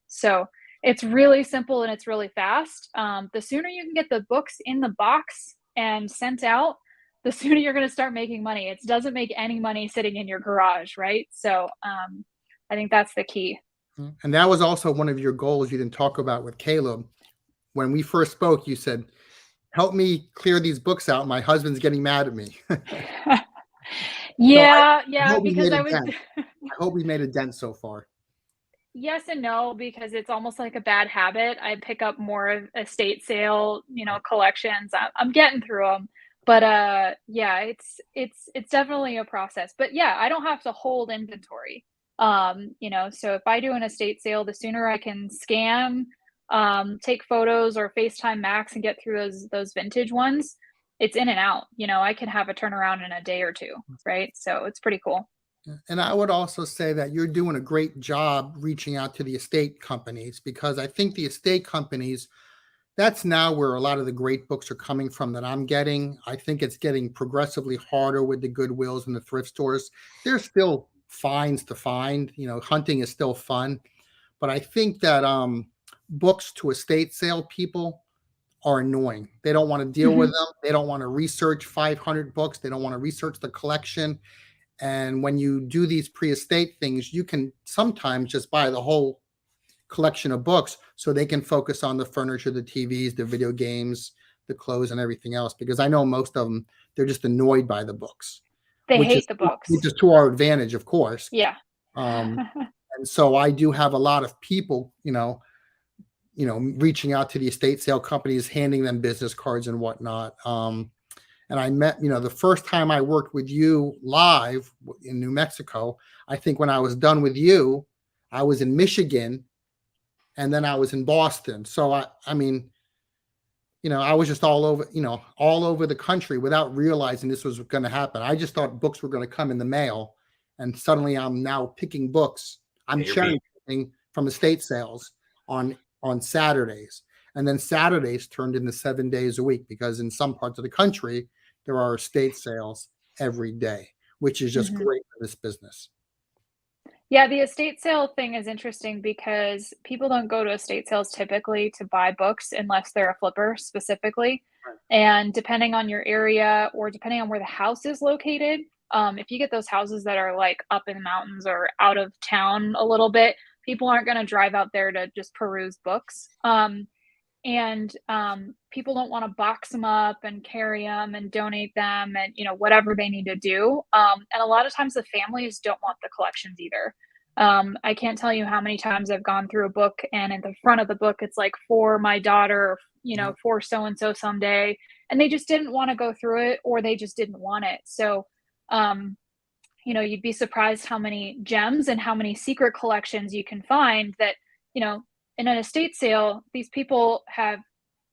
So it's really simple and it's really fast. The sooner you can get the books in the box and sent out, the sooner you're going to start making money. It doesn't make any money sitting in your garage, right? So I think that's the key. And that was also one of your goals you didn't talk about with Caleb. When we first spoke, you said, help me clear these books out. My husband's getting mad at me. Yeah, I hope because I hope we made a dent so far. Yes and no, because it's almost like a bad habit. I pick up more of estate sale, collections. I'm getting through them, but yeah, it's definitely a process. But yeah, I don't have to hold inventory. So if I do an estate sale, the sooner I can scan, take photos or FaceTime Max and get through those vintage ones, it's in and out. I can have a turnaround in a day or two, right? So it's pretty cool. And I would also say that you're doing a great job reaching out to the estate companies, because I think the estate companies, that's now where a lot of the great books are coming from that I'm getting. I think it's getting progressively harder with the Goodwills and the thrift stores. There's still finds to find, hunting is still fun. But I think that books to estate sale people are annoying. They don't want to deal with them. They don't want to research 500 books. They don't want to research the collection. And when you do these pre-estate things, you can sometimes just buy the whole collection of books so they can focus on the furniture, the TVs, the video games, the clothes, and everything else. Because I know most of them, they're just annoyed by the books, They which hate the books. is to our advantage, of course. Yeah. And so I do have a lot of people, reaching out to the estate sale companies, handing them business cards and whatnot. And I met, the first time I worked with you live in New Mexico, I think when I was done with you, I was in Michigan and then I was in Boston. So I mean, I was just all over the country without realizing this was going to happen. I just thought books were going to come in the mail, and suddenly I'm now picking books. I'm cherry picking from estate sales on Saturdays. And then Saturdays turned into 7 days a week, because in some parts of the country, there are estate sales every day, which is just great for this business. Yeah, the estate sale thing is interesting because people don't go to estate sales typically to buy books unless they're a flipper specifically. Right. And depending on your area or depending on where the house is located, if you get those houses that are like up in the mountains or out of town a little bit, people aren't going to drive out there to just peruse books. And people don't want to box them up and carry them and donate them and whatever they need to do, and a lot of times the families don't want the collections either. I can't tell you how many times I've gone through a book and in the front of the book it's like, for my daughter, for so and so someday, and they just didn't want to go through it, or they just didn't want it. So you'd be surprised how many gems and how many secret collections you can find that in an estate sale, these people have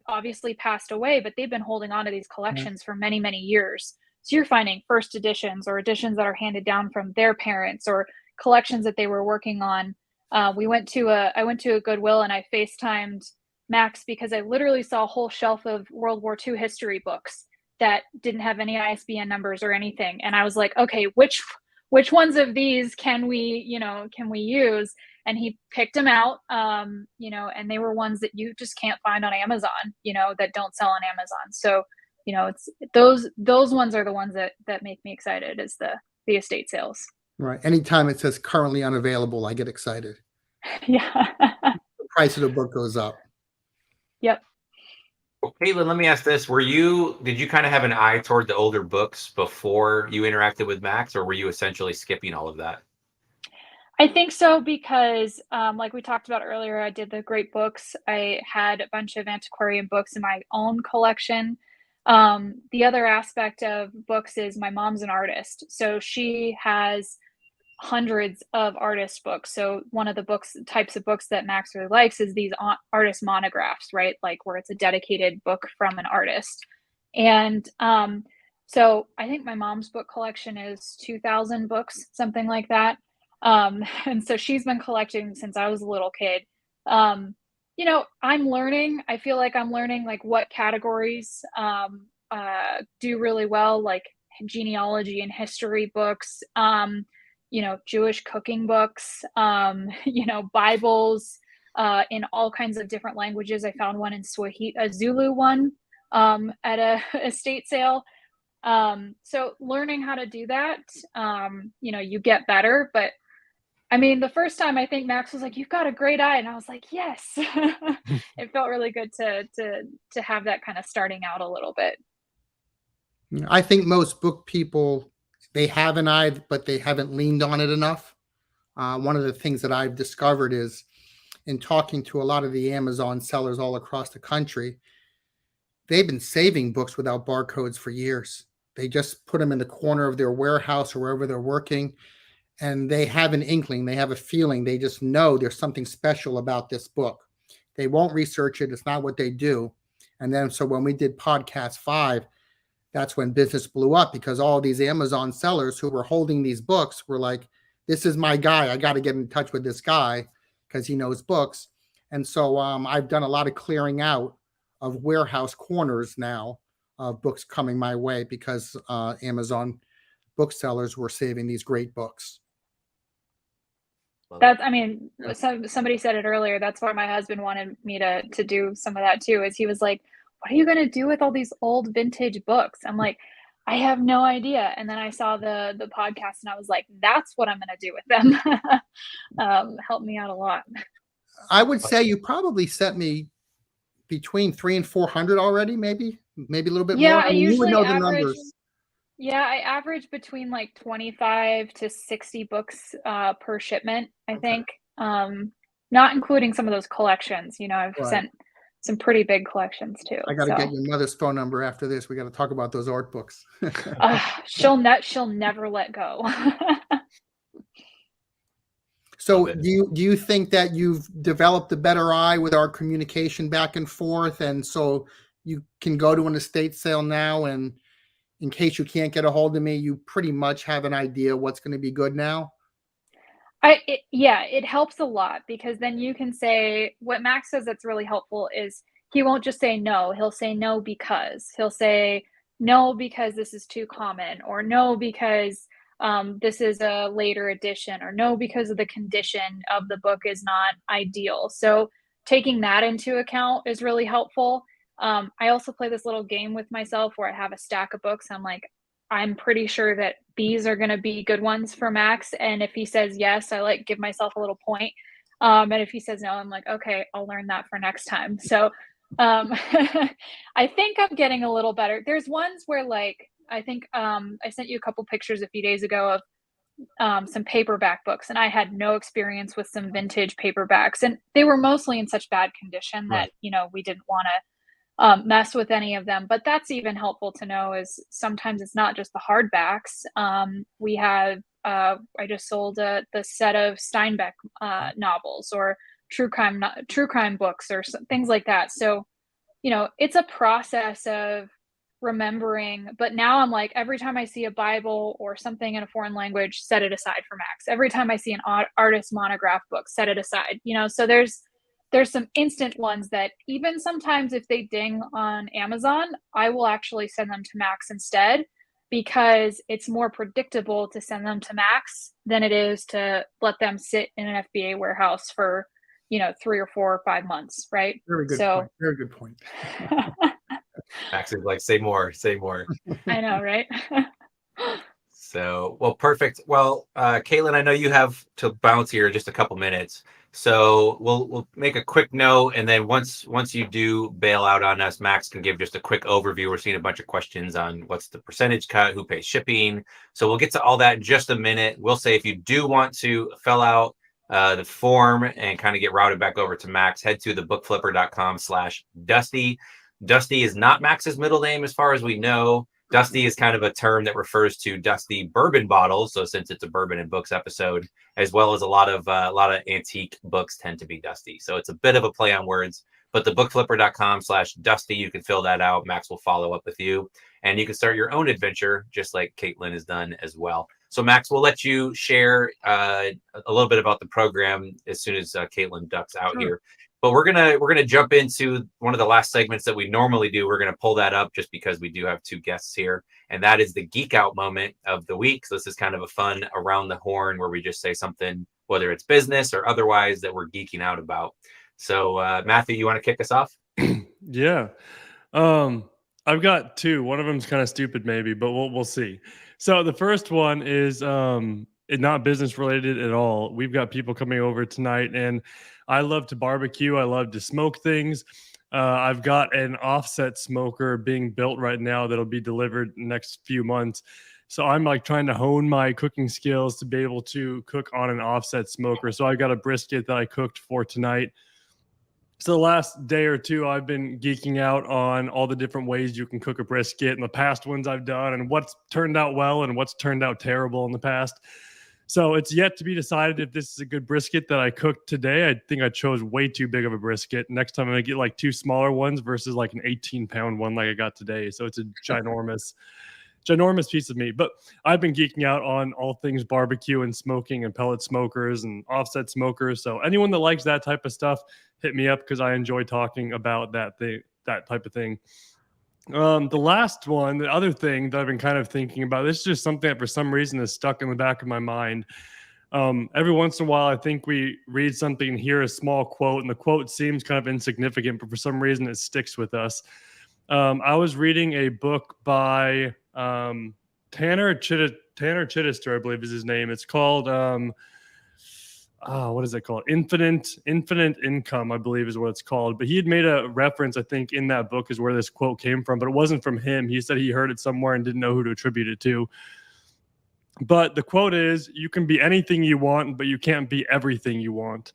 obviously passed away, but they've been holding on to these collections for many, many years. So you're finding first editions or editions that are handed down from their parents or collections that they were working on. I went to a Goodwill and I FaceTimed Max because I literally saw a whole shelf of World War II history books that didn't have any ISBN numbers or anything. And I was like, okay, which ones of these can we use? And he picked them out, and they were ones that you just can't find on Amazon, that don't sell on Amazon. So, it's those ones are the ones that make me excited, is the estate sales. Right. Anytime it says currently unavailable, I get excited. Yeah. The price of the book goes up. Yep. Well, Caitlin, let me ask this. Did you kind of have an eye toward the older books before you interacted with Max, or were you essentially skipping all of that? I think so, because like we talked about earlier, I did the great books. I had a bunch of antiquarian books in my own collection. The other aspect of books is my mom's an artist. So she has hundreds of artist books. So one of the types of books that Max really likes is these artist monographs, right? Like where it's a dedicated book from an artist. And so I think my mom's book collection is 2,000 books, something like that. And so she's been collecting since I was a little kid. I'm learning. I feel like I'm learning like what categories do really well, like genealogy and history books, Jewish cooking books, Bibles in all kinds of different languages. I found one in Swahili, a Zulu one at a estate sale. So learning how to do that, you get better. But I mean, the first time I think Max was like, "You've got a great eye." And I was like, yes. It felt really good to have that kind of starting out a little bit. I think most book people, they have an eye, but they haven't leaned on it enough. One of the things that I've discovered is in talking to a lot of the Amazon sellers all across the country, they've been saving books without barcodes for years. They just put them in the corner of their warehouse or wherever they're working, and they have an inkling, they have a feeling, they just know there's something special about this book. They won't research it, it's not what they do. And then so when we did podcast 5, that's when business blew up, because all these Amazon sellers who were holding these books were like, this is my guy, I got to get in touch with this guy because he knows books. And so I've done a lot of clearing out of warehouse corners now of books coming my way because Amazon booksellers were saving these great books. That's, I mean, somebody said it earlier. That's why my husband wanted me to do some of that too, is he was like, what are you going to do with all these old vintage books? I'm like, I have no idea. And then I saw the podcast and I was like, that's what I'm going to do with them. Helped me out a lot. I would say you probably sent me between 300 and 400 already, maybe a little bit more. I You would usually know the average. numbers. Yeah, I average between like 25 to 60 books per shipment, I think. Not including some of those collections. You know, I've sent some pretty big collections too. I got to get your mother's phone number after this. We got to talk about those art books. She'll never let go. So do you think that you've developed a better eye with our communication back and forth, and so you can go to an estate sale now, and in case you can't get a hold of me, you pretty much have an idea what's going to be good now? It helps a lot, because then you can say what Max says that's really helpful is he won't just say no. He'll say no because he'll say no because this is too common, or no because this is a later edition, or no because of the condition of the book is not ideal. So taking that into account is really helpful. I also play this little game with myself where I have a stack of books. I'm like, I'm pretty sure that these are going to be good ones for Max. And if he says yes, I like give myself a little point. And if he says no, I'm like, okay, I'll learn that for next time. So I think I'm getting a little better. There's ones where like, I think I sent you a couple pictures a few days ago of some paperback books, and I had no experience with some vintage paperbacks, and they were mostly in such bad condition that, you know, we didn't want to mess with any of them. But that's even helpful to know, is sometimes it's not just the hardbacks. We have I just sold the set of Steinbeck novels, or true crime books, or things like that. So, you know, it's a process of remembering. But now I'm like, every time I see a Bible or something in a foreign language, set it aside for Max. Every time I see an artist monograph book, set it aside. You know, so there's some instant ones that even sometimes if they ding on Amazon, I will actually send them to Max instead, because it's more predictable to send them to Max than it is to let them sit in an FBA warehouse for, you know, 3 or 4 or 5 months, right? Very good point. Very good point. Max is like, say more. I know, right? So, well, perfect. Well, Caitlin, I know you have to bounce here in just a couple minutes. So we'll make a quick note, and then once you do bail out on us, Max can give just a quick overview. We're seeing a bunch of questions on what's the percentage cut, who pays shipping. So we'll get to all that in just a minute. We'll say if you do want to fill out the form and kind of get routed back over to Max, head to thebookflipper.com/Dusty. Dusty is not Max's middle name as far as we know. Dusty is kind of a term that refers to dusty bourbon bottles. So since it's a bourbon and books episode, as well as a lot of antique books tend to be dusty. So it's a bit of a play on words, but thebookflipper.com/Dusty, you can fill that out. Max will follow up with you, and you can start your own adventure just like Caitlin has done as well. So Max, we'll let you share a little bit about the program as soon as Caitlin ducks out here. But we're gonna jump into one of the last segments that we normally do. We're gonna pull that up just because we do have 2 guests here, and that is the geek out moment of the week. So this is kind of a fun around the horn where we just say something, whether it's business or otherwise, that we're geeking out about. So Matthew, you want to kick us off? Yeah. I've got 2. One of them's kind of stupid maybe, but we'll see. So the first one is not business related at all. We've got people coming over tonight, and I love to barbecue. I love to smoke things. I've got an offset smoker being built right now that'll be delivered next few months. So I'm like trying to hone my cooking skills to be able to cook on an offset smoker. So I got a brisket that I cooked for tonight. So the last day or two, I've been geeking out on all the different ways you can cook a brisket and the past ones I've done and what's turned out well and what's turned out terrible in the past. So it's yet to be decided if this is a good brisket that I cooked today. I think I chose way too big of a brisket. Next time I'm going to get like 2 smaller ones versus like an 18-pound one like I got today. So it's a ginormous piece of meat. But I've been geeking out on all things barbecue and smoking and pellet smokers and offset smokers. So anyone that likes that type of stuff, hit me up because I enjoy talking about that type of thing. The last one, the other thing that I've been kind of thinking about, this is just something that for some reason is stuck in the back of my mind. Every once in a while, I think we read something and hear a small quote, and the quote seems kind of insignificant, but for some reason it sticks with us. I was reading a book by Tanner Chittister, I believe is his name. It's called what is it called? Infinite Income, I believe is what it's called. But he had made a reference, I think, in that book is where this quote came from, but it wasn't from him. He said he heard it somewhere and didn't know who to attribute it to. But the quote is, you can be anything you want, but you can't be everything you want.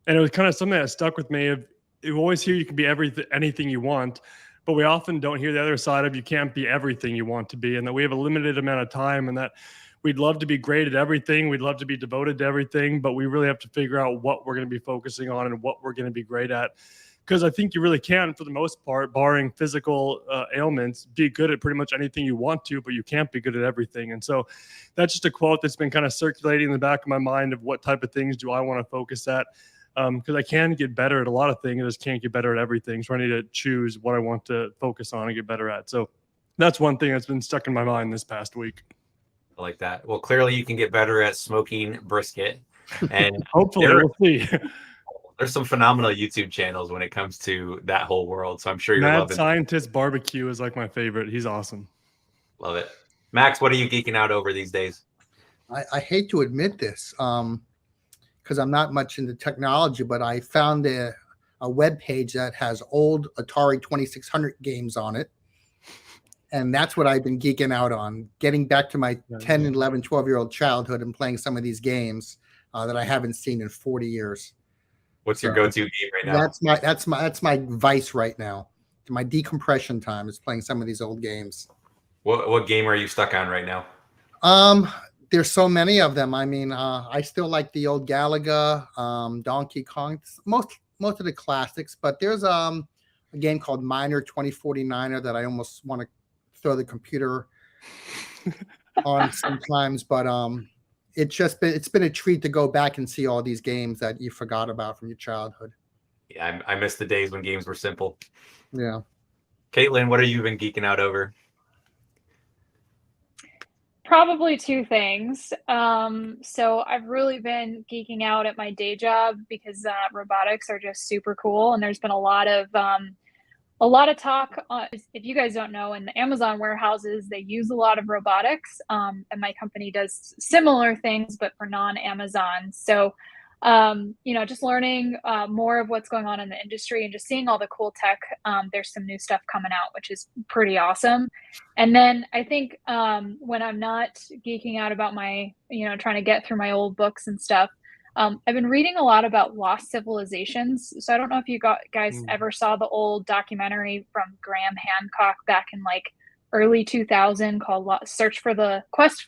And it was kind of something that stuck with me. You always hear you can be anything you want, but we often don't hear the other side of you can't be everything you want to be, and that we have a limited amount of time, and that we'd love to be great at everything. We'd love to be devoted to everything, but we really have to figure out what we're going to be focusing on and what we're going to be great at. Because I think you really can, for the most part, barring physical ailments, be good at pretty much anything you want to, but you can't be good at everything. And so that's just a quote that's been kind of circulating in the back of my mind of what type of things do I want to focus at. Because I can get better at a lot of things. I just can't get better at everything. So I need to choose what I want to focus on and get better at. So that's one thing that's been stuck in my mind this past week. I like that. Well, clearly you can get better at smoking brisket. And hopefully we'll see. There's some phenomenal YouTube channels when it comes to that whole world. So I'm sure you're Mad loving Scientist Barbecue is like my favorite. He's awesome. Love it. Max, what are you geeking out over these days? I hate to admit this because I'm not much into technology, but I found a web page that has old Atari 2600 games on it. And that's what I've been geeking out on, getting back to my 10, 11, 12-year-old childhood and playing some of these games that I haven't seen in 40 years. What's your go-to game right now? That's my vice right now. My decompression time is playing some of these old games. What game are you stuck on right now? There's so many of them. I mean, I still like the old Galaga, Donkey Kong, most of the classics. But there's a game called Miner 2049er that I almost want to throw the computer on sometimes. But it's been a treat to go back and see all these games that you forgot about from your childhood. Yeah, I miss the days when games were simple. Yeah. Caitlin, what have you been geeking out over? Probably 2 things. So I've really been geeking out at my day job because robotics are just super cool, and there's been a lot of talk. If you guys don't know, in the Amazon warehouses, they use a lot of robotics, and my company does similar things, but for non-Amazon. So, just learning more of what's going on in the industry and just seeing all the cool tech. There's some new stuff coming out, which is pretty awesome. And then I think when I'm not geeking out about my, trying to get through my old books and stuff, I've been reading a lot about lost civilizations. So I don't know if you guys ever saw the old documentary from Graham Hancock back in like early 2000 called Quest for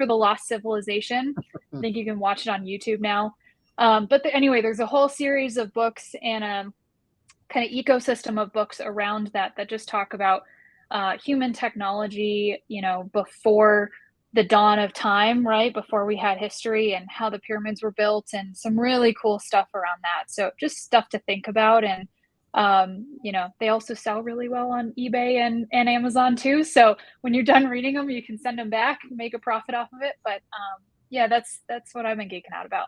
the Lost Civilization. I think you can watch it on YouTube now. Anyway, there's a whole series of books and a kind of ecosystem of books around that just talk about human technology, before the dawn of time, right? Before we had history, and how the pyramids were built, and some really cool stuff around that. So just stuff to think about. And, they also sell really well on eBay and Amazon too. So when you're done reading them, you can send them back, make a profit off of it. But yeah, that's what I've been geeking out about.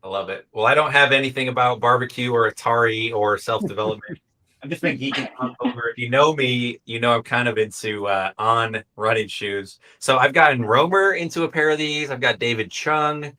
I love it. Well, I don't have anything about barbecue or Atari or self-development. I've just been geeking out over. If you know me, I'm kind of into on running shoes. So I've gotten Romer into a pair of these. I've got David Chung.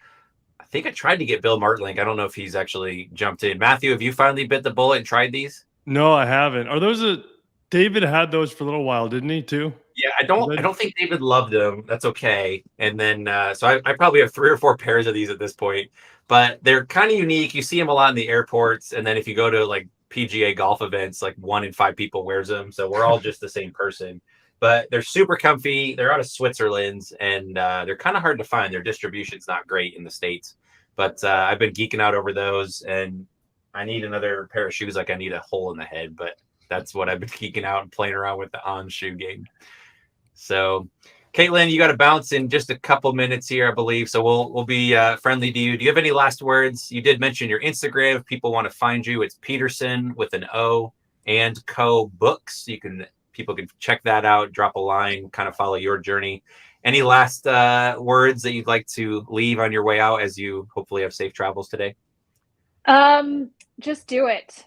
I think I tried to get Bill Martlink. I don't know if he's actually jumped in. Matthew, have you finally bit the bullet and tried these? No, I haven't. Are those David had those for a little while, didn't he, too? Yeah, I don't think David loved them. That's okay. And then so I probably have 3 or 4 pairs of these at this point, but they're kind of unique. You see them a lot in the airports, and then if you go to like PGA golf events, like 1 in 5 people wears them. So we're all just the same person. But they're super comfy. They're out of Switzerland, and they're kind of hard to find. Their distribution's not great in the States, but I've been geeking out over those, and I need another pair of shoes. Like I need a hole in the head, but that's what I've been geeking out and playing around with the on shoe game. So, Caitlin, you got to bounce in just a couple minutes here, I believe. So we'll be friendly to you. Do you have any last words? You did mention your Instagram. If people want to find you, it's Peterson with an O and Co Books. People can check that out. Drop a line, kind of follow your journey. Any last words that you'd like to leave on your way out as you hopefully have safe travels today? Just do it.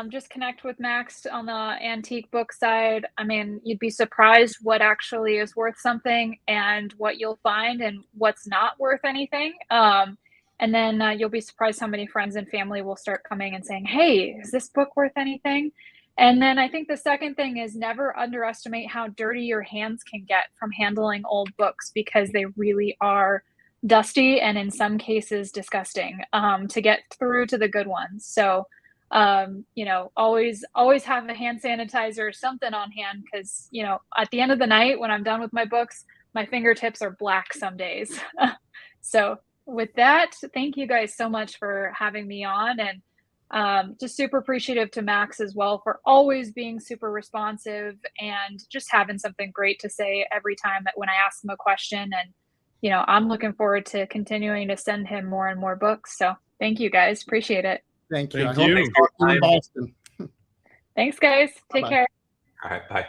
Just connect with Max on the antique book side. I mean, you'd be surprised what actually is worth something and what you'll find and what's not worth anything. And then you'll be surprised how many friends and family will start coming and saying, hey, is this book worth anything? And then I think the second thing is never underestimate how dirty your hands can get from handling old books, because they really are dusty and in some cases disgusting to get through to the good ones. So always have a hand sanitizer or something on hand, because at the end of the night when I'm done with my books, my fingertips are black some days. So with that, thank you guys so much for having me on, and just super appreciative to Max as well for always being super responsive and just having something great to say every time that when I ask him a question. And I'm looking forward to continuing to send him more and more books. So thank you guys. Appreciate it. Thank you. Thank I hope you. to talk to you in Boston. Thanks, guys. Take Bye-bye. care. All right, bye.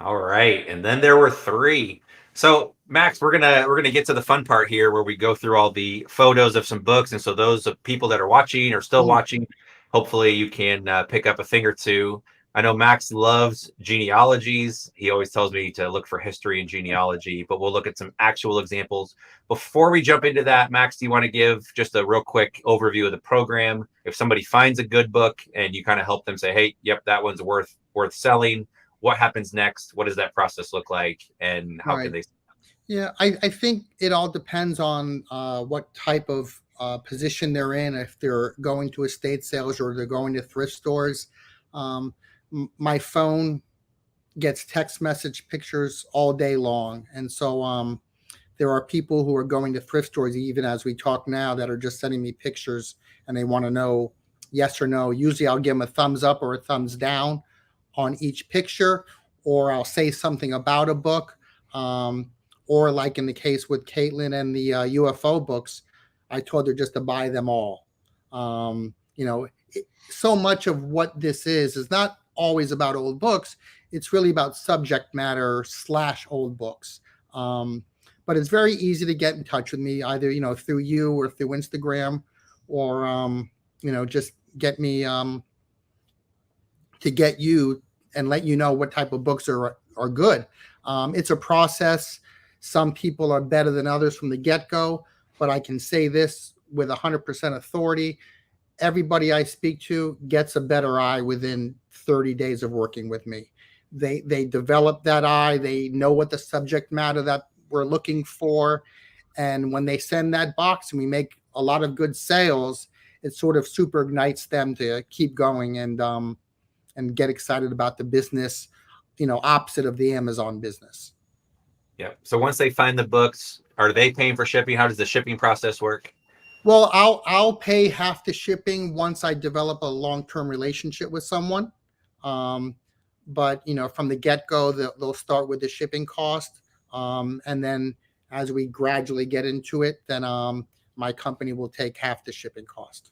All right, and then there were 3. So Max, we're gonna get to the fun part here where we go through all the photos of some books, and so those of people that are watching or still watching, hopefully you can pick up a thing or two. I know Max loves genealogies. He always tells me to look for history and genealogy, but we'll look at some actual examples. Before we jump into that, Max, do you want to give just a real quick overview of the program? If somebody finds a good book and you kind of help them say, hey, yep, that one's worth selling, what happens next? What does that process look like? And how can they? Yeah, I think it all depends on what type of position they're in. If they're going to estate sales or they're going to thrift stores. My phone gets text message pictures all day long. And so there are people who are going to thrift stores, even as we talk now, that are just sending me pictures and they want to know yes or no. Usually I'll give them a thumbs up or a thumbs down on each picture, or I'll say something about a book. Or like in the case with Caitlin and the UFO books, I told her just to buy them all. So much of what this is not always about old books. It's really about subject matter / old books. But it's very easy to get in touch with me either, through you or through Instagram, or, just get me to get you and let you know what type of books are good. It's a process. Some people are better than others from the get-go, but I can say this with 100% authority. Everybody I speak to gets a better eye within 30 days of working with me. They develop that eye. They know what the subject matter that we're looking for. And when they send that box and we make a lot of good sales, it sort of super ignites them to keep going and get excited about the business, opposite of the Amazon business. Yeah. So once they find the books, are they paying for shipping? How does the shipping process work? Well, I'll pay half the shipping once I develop a long-term relationship with someone. But from the get-go, they'll start with the shipping cost, and then as we gradually get into it, then my company will take half the shipping cost.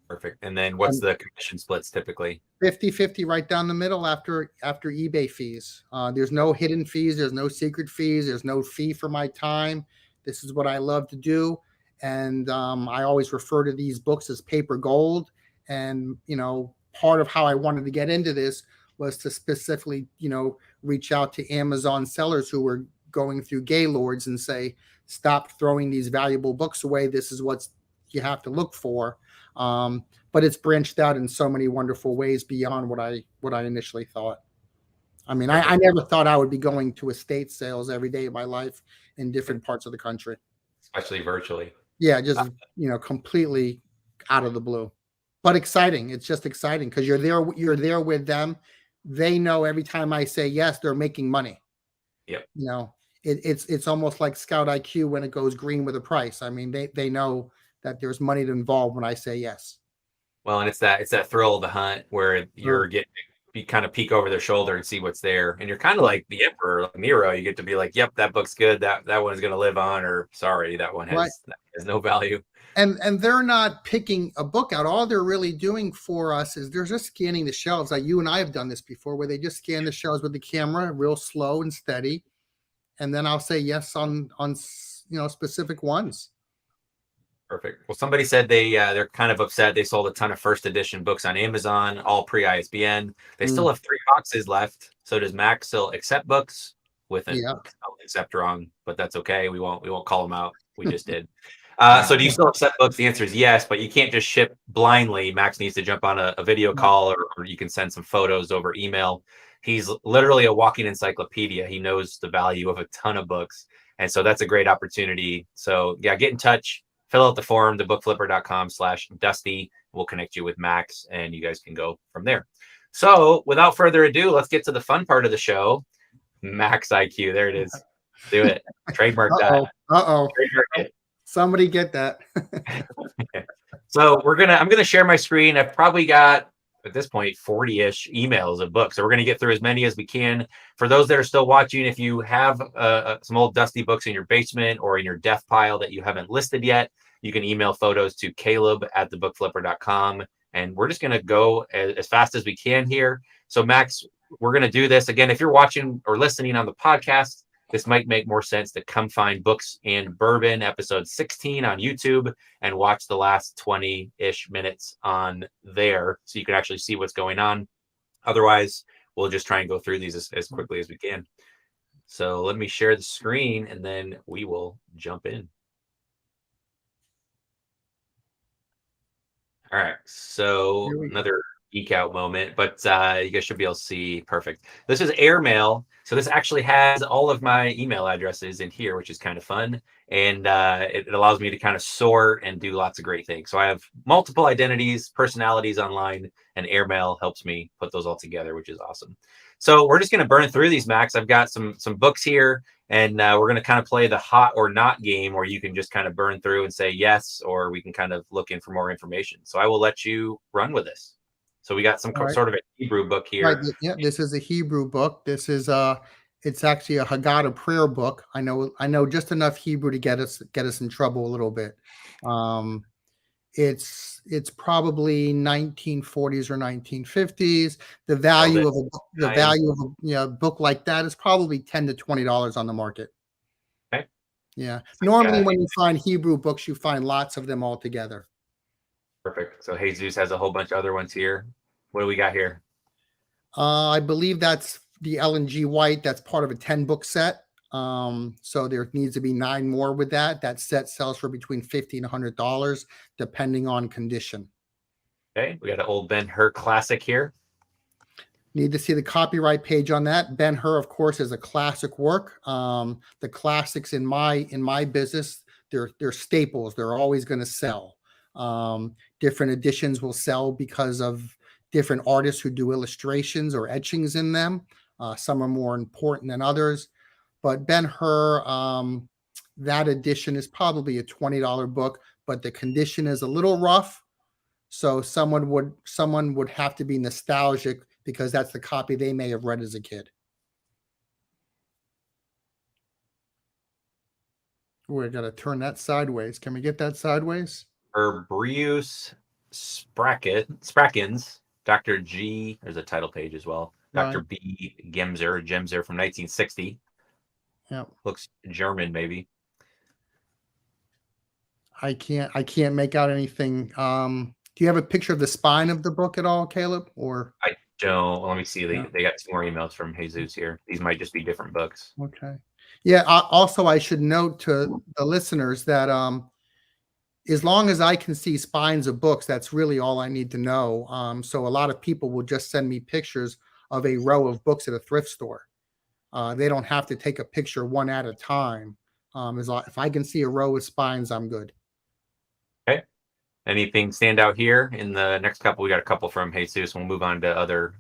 Perfect. And then what's the commission splits typically? 50-50 right down the middle after eBay fees. There's no hidden fees. There's no secret fees. There's no fee for my time. This is what I love to do. And I always refer to these books as paper gold. And, part of how I wanted to get into this was to specifically, reach out to Amazon sellers who were going through Gaylords and say, stop throwing these valuable books away. This is what you have to look for. But it's branched out in so many wonderful ways beyond what I initially thought. I mean, I never thought I would be going to estate sales every day of my life in different parts of the country. Especially virtually. Yeah, just completely out of the blue, but exciting. It's just exciting because you're there with them. They know every time I say yes, they're making money. Yep. It's almost like Scout IQ when it goes green with a price. I mean, they know that there's money involved when I say yes. Well, and it's that thrill of the hunt where you're getting you kind of peek over their shoulder and see what's there, and you're kind of like the emperor, like Nero. You get to be like, "Yep, that book's good. That one's going to live on," or "Sorry, that one has no value." And they're not picking a book out. All they're really doing for us is they're just scanning the shelves. Like you and I have done this before, where they just scan the shelves with the camera, real slow and steady, and then I'll say yes on specific ones. Perfect. Well, somebody said they're kind of upset. They sold a ton of first edition books on Amazon, all pre-ISBN. They still have 3 boxes left. So does Max still accept books with an accept wrong? But that's okay. We won't call them out. We just did. So do you still accept books? The answer is yes, but you can't just ship blindly. Max needs to jump on a video call, or you can send some photos over email. He's literally a walking encyclopedia. He knows the value of a ton of books. And so that's a great opportunity. So yeah, get in touch. Fill out the form, thebookflipper.com/Dusty. We'll connect you with Max, and you guys can go from there. So without further ado, let's get to the fun part of the show. Max IQ. There it is. Do it. Trademark that. Trademark it. Somebody get that. So I'm gonna share my screen. I've probably got, at this point, 40-ish emails of books. So we're going to get through as many as we can. For those that are still watching, if you have some old dusty books in your basement or in your death pile that you haven't listed yet, you can email photos to caleb@thebookflipper.com. And we're just going to go as fast as we can here. So Max, we're going to do this. Again, if you're watching or listening on the podcast, this might make more sense to come find Books and Bourbon, episode 16 on YouTube, and watch the last 20-ish minutes on there so you can actually see what's going on. Otherwise, we'll just try and go through these as quickly as we can. So let me share the screen, and then we will jump in. All right, so another geek out moment, but you guys should be able to see perfect. This is airmail. So this actually has all of my email addresses in here, which is kind of fun. And it allows me to kind of sort and do lots of great things. So I have multiple identities, personalities online, and airmail helps me put those all together, which is awesome. So we're just going to burn through these, Max. I've got some books here, and we're going to kind of play the hot or not game, where you can just kind of burn through and say yes, or we can kind of look in for more information. So I will let you run with this. So we got some sort of a Hebrew book here. Right. Yeah, this is a Hebrew book. This is it's actually a Haggadah prayer book. I know just enough Hebrew to get us in trouble a little bit. It's probably 1940s or 1950s. The value of a book like that is probably $10 to $20 on the market. Okay. Yeah. Normally, when you find Hebrew books, you find lots of them all together. Perfect. So Jesus has a whole bunch of other ones here. What do we got here? I believe that's the Ellen G. White. That's part of a 10-book set. So there needs to be 9 more with that. That set sells for between $50 and $100, depending on condition. Okay, we got an old Ben-Hur classic here. Need to see the copyright page on that. Ben-Hur, of course, is a classic work. The classics in my business, they're staples. They're always going to sell. Different editions will sell because of different artists who do illustrations or etchings in them. Some are more important than others. But Ben-Hur, that edition is probably a $20 book, but the condition is a little rough. So someone would have to be nostalgic because that's the copy they may have read as a kid. We're going to turn that sideways. Can we get that sideways? Herbrius Sprackens, Dr. G, there's a title page as well. Dr. B. Gemser from 1960. Yeah. Looks German, maybe. I can't make out anything. Do you have a picture of the spine of the book at all, Caleb? Or I don't. Let me see. They got 2 more emails from Jesus here. These might just be different books. Okay. Yeah. Also, I should note to the listeners that as long as I can see spines of books, that's really all I need to know. So a lot of people will just send me pictures of a row of books at a thrift store. They don't have to take a picture one at a time. If I can see a row with spines, I'm good. Okay. Anything stand out here in the next couple? We got a couple from Jesus. We'll move on to other.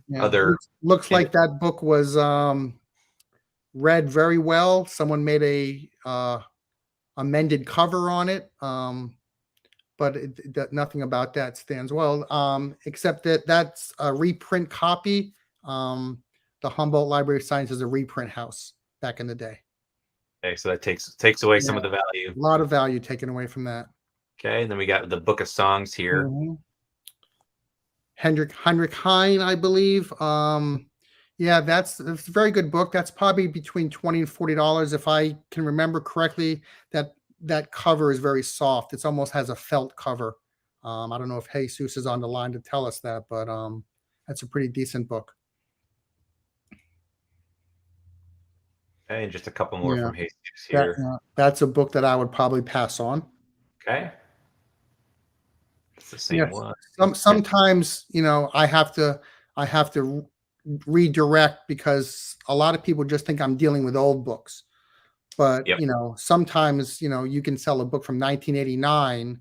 Looks like that book was read very well. Someone made a amended cover on it, but nothing about that stands well, except that that's a reprint copy. The Humboldt Library of Science is a reprint house back in the day. Okay, so that takes away some of the value. A lot of value taken away from that. Okay, and then we got the Book of Songs here. Mm-hmm. Heinrich Heine, I believe. Yeah, that's a very good book. That's probably between $20 and $40, if I can remember correctly. That cover is very soft. It almost has a felt cover. I don't know if Jesus is on the line to tell us that, but that's a pretty decent book. Okay, and just a couple more from Jesus here. That's a book that I would probably pass on. Okay. It's the same one. Sometimes, I have to redirect because a lot of people just think I'm dealing with old books. But, sometimes, you can sell a book from 1989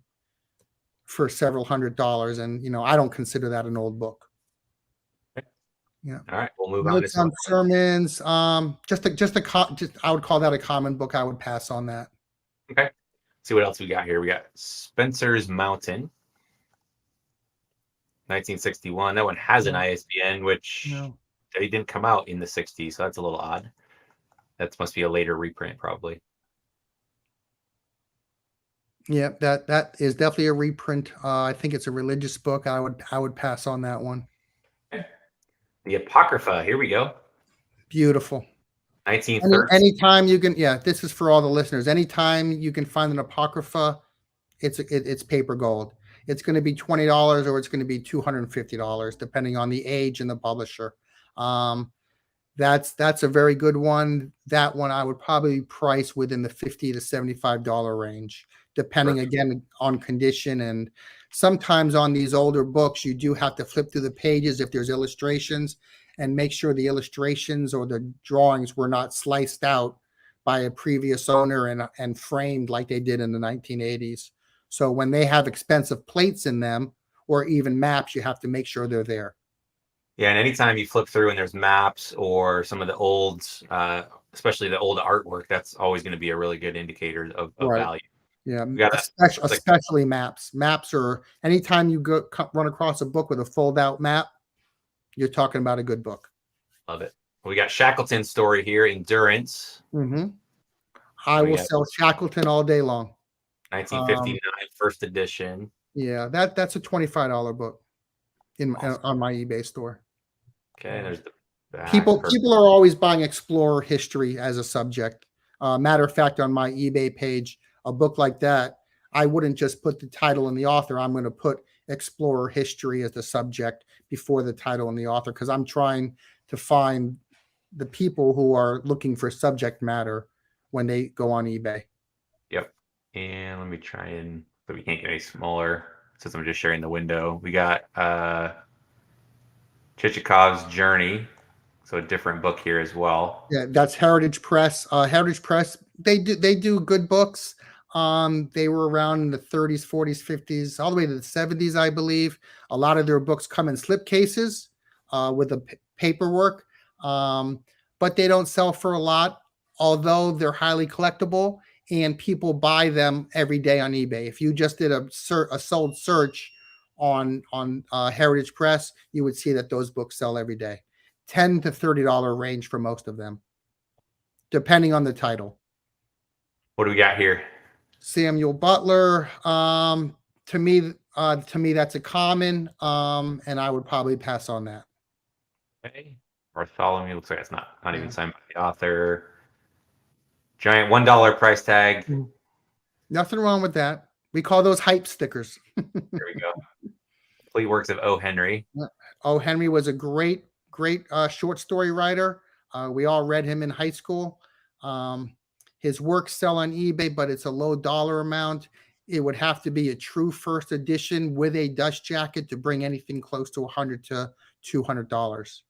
for several $100s. And, I don't consider that an old book. Yeah. All right, we'll move on to some sermons. I would call that a common book. I would pass on that. Okay. See what else we got here. We got Spencer's Mountain, 1961. That one has an ISBN, which they didn't come out in the 60s, so that's a little odd. That must be a later reprint, probably. Yeah, that is definitely a reprint. I think it's a religious book. I would pass on that one. The Apocrypha. Here we go. Beautiful. 1930. Anytime you can, this is for all the listeners. Anytime you can find an Apocrypha, it's paper gold. It's going to be $20 or it's going to be $250, depending on the age and the publisher. That's a very good one. That one I would probably price within the $50 to $75 range, depending again on condition. And sometimes on these older books, you do have to flip through the pages if there's illustrations and make sure the illustrations or the drawings were not sliced out by a previous owner and framed like they did in the 1980s. So when they have expensive plates in them or even maps, you have to make sure they're there. Yeah, and anytime you flip through and there's maps or some of the old, especially the old artwork, that's always going to be a really good indicator of value. Yeah, especially maps. Maps are, anytime you run across a book with a fold-out map, you're talking about a good book. Love it. We got Shackleton's story here, Endurance. Mm-hmm. I will sell Shackleton all day long. 1959, first edition. Yeah, that's a $25 book on my eBay store. Okay, there's the back. People are always buying explorer history as a subject. Matter of fact, on my eBay page, a book like that, I wouldn't just put the title and the author. I'm going to put explorer history as the subject before the title and the author, because I'm trying to find the people who are looking for subject matter when they go on eBay. Yep. And let me try but we can't get any smaller since I'm just sharing the window. We got Chichikov's Journey. So a different book here as well. Yeah, that's Heritage Press. Heritage Press, they do good books. They were around in the 30s, 40s, 50s, all the way to the 70s, I believe. A lot of their books come in slipcases with the paperwork, but they don't sell for a lot, although they're highly collectible and people buy them every day on eBay. If you just did a sold search on Heritage Press, you would see that those books sell every day. $10 to $30 range for most of them, depending on the title. What do we got here? Samuel Butler. To me, that's a common, and I would probably pass on that. Okay. Bartholomew looks like it's not even signed by the author. Giant $1 price tag. Nothing wrong with that. We call those hype stickers. There we go. Complete works of O. Henry. O. Henry was a great short story writer. We all read him in high school. His works sell on eBay, but it's a low dollar amount. It would have to be a true first edition with a dust jacket to bring anything close to $100 to $200.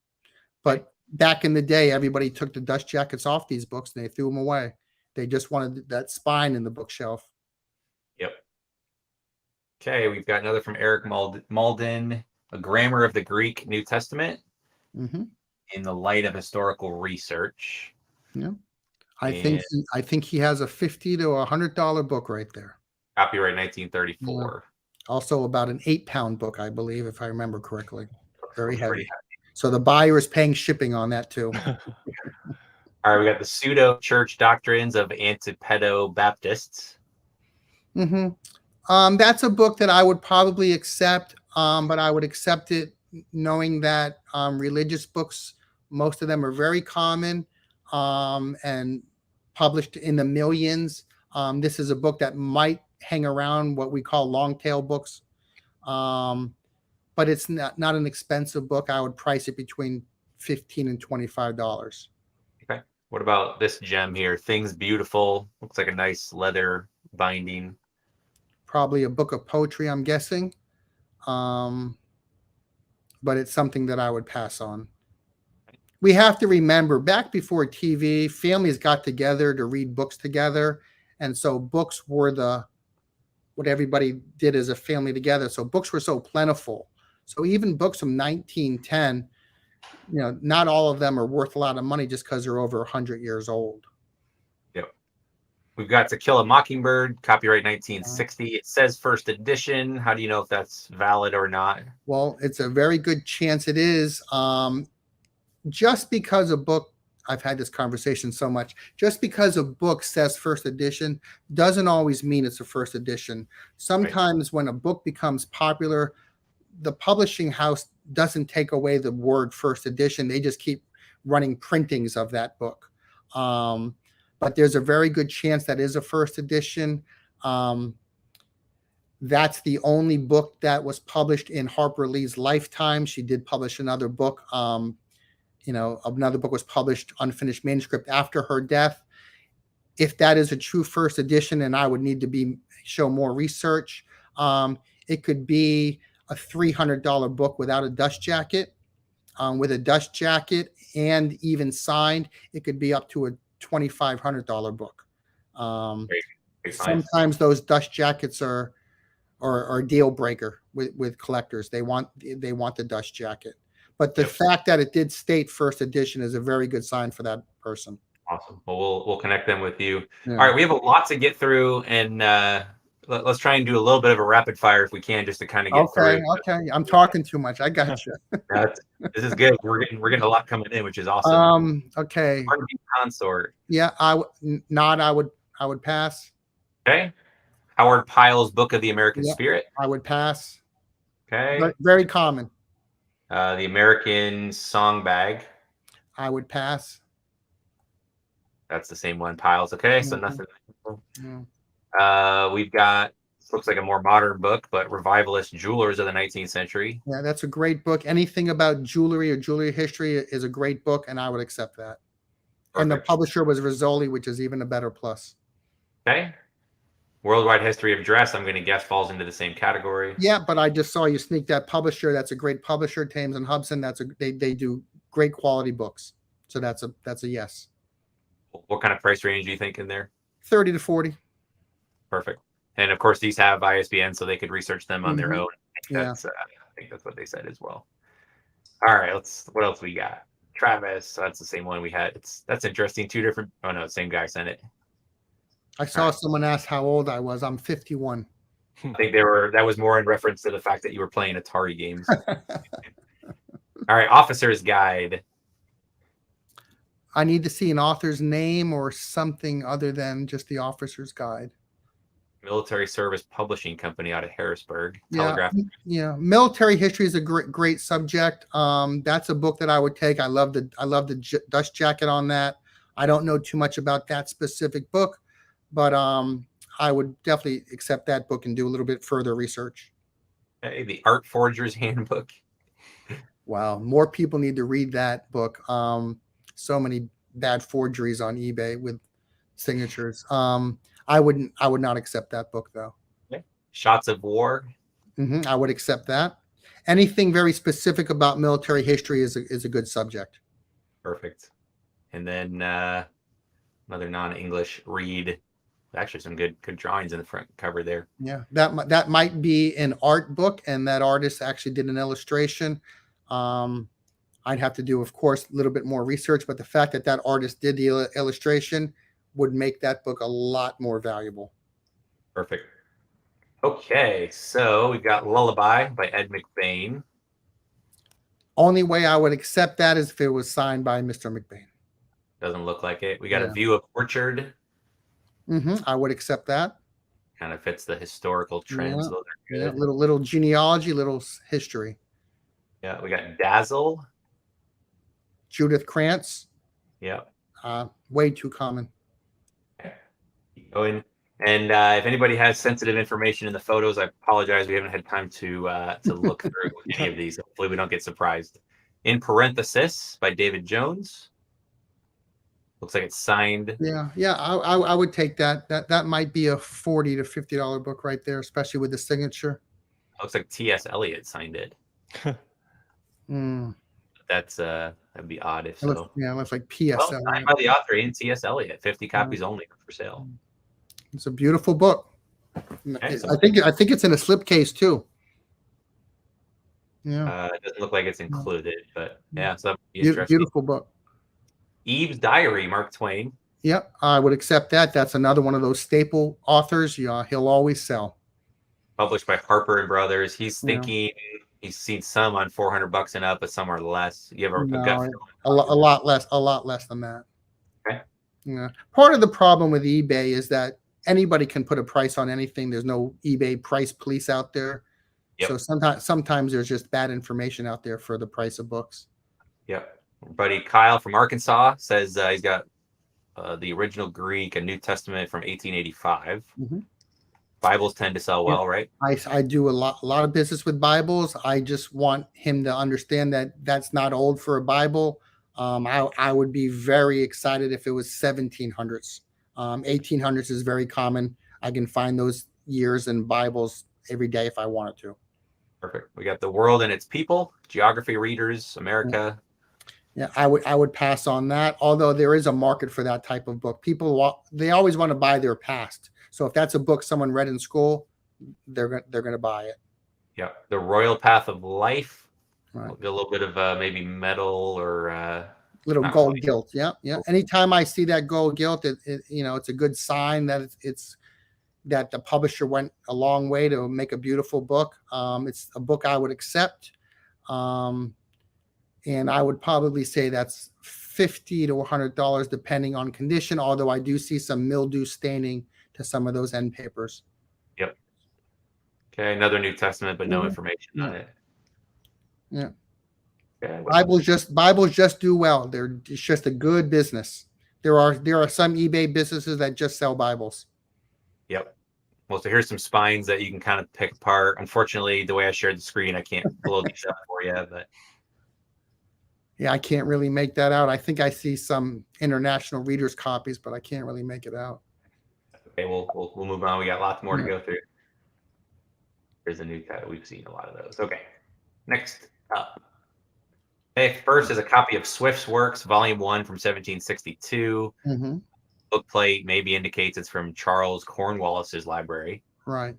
But back in the day, everybody took the dust jackets off these books and they threw them away. They just wanted that spine in the bookshelf. Yep. Okay, we've got another from Eric Malden, A Grammar of the Greek New Testament in the Light of Historical Research. Yeah. I think he has a $50 to $100 book right there. Copyright 1934. Yeah. Also about an 8-pound book, I believe, if I remember correctly. Very heavy. So the buyer is paying shipping on that too. All right, we got the Pseudo Church Doctrines of Antipedo Baptists. That's a book that I would probably accept, but I would accept it knowing that religious books, most of them are very common and published in the millions. This is a book that might hang around what we call long tail books, but it's not an expensive book. I would price it between $15 and $25. Okay. What about this gem here? Things Beautiful. Looks like a nice leather binding. Probably a book of poetry, I'm guessing. But it's something that I would pass on. We have to remember, back before TV, families got together to read books together. And so books were what everybody did as a family together. So books were so plentiful. So even books from 1910, not all of them are worth a lot of money just because they're over 100 years old. Yep. We've got To Kill a Mockingbird, copyright 1960. It says first edition. How do you know if that's valid or not? Well, it's a very good chance it is. Just because a book, I've had this conversation so much, just because a book says first edition doesn't always mean it's a first edition. Sometimes when a book becomes popular, the publishing house doesn't take away the word first edition. They just keep running printings of that book. But there's a very good chance that is a first edition. That's the only book that was published in Harper Lee's lifetime. She did publish another book. Another book was published, unfinished manuscript, after her death. If that is a true first edition, and I would need to show more research, it could be a $300 book without a dust jacket. With a dust jacket and even signed, it could be up to a $2,500 book. Sometimes those dust jackets are a deal breaker with collectors. They want the dust jacket. But the fact that it did state first edition is a very good sign for that person. Awesome. Well, we'll connect them with you. Yeah. All right, we have a lot to get through, and let's try and do a little bit of a rapid fire if we can, just to kind of get through. Okay. I'm talking too much. I got you. This is good. We're getting a lot coming in, which is awesome. Okay. Consort. Yeah, I would pass. Okay. Howard Pyle's Book of the American Spirit. I would pass. Okay. Very common. The American Song Bag. I would pass. That's the same one, Pyle's. Okay, so nothing. We've got, looks like a more modern book, but Revivalist Jewelers of the 19th Century. Yeah, that's a great book. Anything about jewelry or jewelry history is a great book, and I would accept that. Perfect. And the publisher was Rizzoli, which is even a better plus. Okay. Worldwide History of Dress, I'm going to guess, falls into the same category. Yeah, but I just saw you sneak that publisher. That's a great publisher, Thames and Hudson. They do great quality books. So that's a yes. What kind of price range do you think in there? 30 to 40. Perfect. And of course, these have ISBN, so they could research them on their own. I think that's what they said as well. All right, what else we got? Travis, so that's the same one we had. That's interesting. Two different. Oh no, same guy sent it. I saw someone ask how old I was. I'm 51. I think that was more in reference to the fact that you were playing Atari games. All right, Officer's Guide. I need to see an author's name or something other than just the Officer's Guide. Military Service Publishing Company out of Harrisburg. Yeah. Military history is a great subject. That's a book that I would take. I love the dust jacket on that. I don't know too much about that specific book, but I would definitely accept that book and do a little bit further research. Hey, the Art Forgers Handbook. Wow, more people need to read that book. So many bad forgeries on eBay with signatures. I would not accept that book though. Okay. Shots of War. I would accept that. Anything very specific about military history is a good subject. Perfect. And then another non-English read. Actually, some good drawings in the front cover there. Yeah, that might be an art book, and that artist actually did an illustration. I'd have to do, of course, a little bit more research, but the fact that that artist did the illustration would make that book a lot more valuable. Perfect. Okay, so we've got Lullaby by Ed Mcvean. Only way I would accept that is if it was signed by Mr. McVean. Doesn't look like it. We got Yeah. A View of Orchard. I would accept that. Kind of fits the historical trends. Yeah. Those are Yeah, good. little genealogy, little history. Yeah, we got Dazzle. Judith Krantz, Yeah. way too common. Keep going. And if anybody has sensitive information in the photos, I apologize. We haven't had time to look through any of these. Hopefully, we don't get surprised. In Parenthesis by David Jones. Looks like it's signed. Yeah. I would take that. That might be a $40 to $50 book right there, especially with the signature. Looks like T.S. Eliot signed it. Mm. That'd be odd if It looks, so. yeah, it looks like P.S. Well, signed by the author and T.S. Eliot. 50 copies only for sale. It's a beautiful book. Okay, so I think it's in a slipcase too. Yeah, it doesn't look like it's included, but yeah, so that'd be interesting. beautiful book. Eve's Diary, Mark Twain. Yep, I would accept that. That's another one of those staple authors. Yeah, he'll always sell. Published by Harper and Brothers. He's Yeah. thinking he's seen some on $400 and up, but some are less. You have a No, gut a lot less than that. Okay. Yeah. Part of the problem with eBay is that anybody can put a price on anything. There's no eBay price police out there. Yep. So sometimes there's just bad information out there for the price of books. Yep. Our buddy Kyle from Arkansas says he's got the original Greek, a New Testament from 1885. Mhm. Bibles tend to sell well, right? I do a lot of business with Bibles. I just want him to understand that that's not old for a Bible. I would be very excited if it was 1700s. 1800s is very common. I can find those years in Bibles every day if I wanted to. Perfect. We got The World and Its People, Geography Readers, America. Yeah, I would pass on that. Although there is a market for that type of book. People they always want to buy their past. So if that's a book someone read in school, they're going to buy it. Yeah. The Royal Path of Life. Right. A little bit of maybe metal or Little not gold quite. gilt. Yeah. Anytime I see that gold gilt, it's a good sign that it's that the publisher went a long way to make a beautiful book. It's a book I would accept. And I would probably say that's $50 to $100 depending on condition, although I do see some mildew staining to some of those end papers. Yep. Okay, another New Testament, but no information on it. Yeah. Okay, Bibles just do well. It's just a good business. There are some eBay businesses that just sell Bibles. Yep. Well, so here's some spines that you can kind of pick apart. Unfortunately, the way I shared the screen, I can't blow these up for you, but Yeah, I can't really make that out. I think I see some international readers copies, but I can't really make it out. okay, we'll move on. We got lots more to go through. There's a new title. We've seen a lot of those. Okay. Next up. Okay, first is a copy of Swift's Works, Volume 1 from 1762. Mm-hmm. Book plate maybe indicates it's from Charles Cornwallis's library. Right.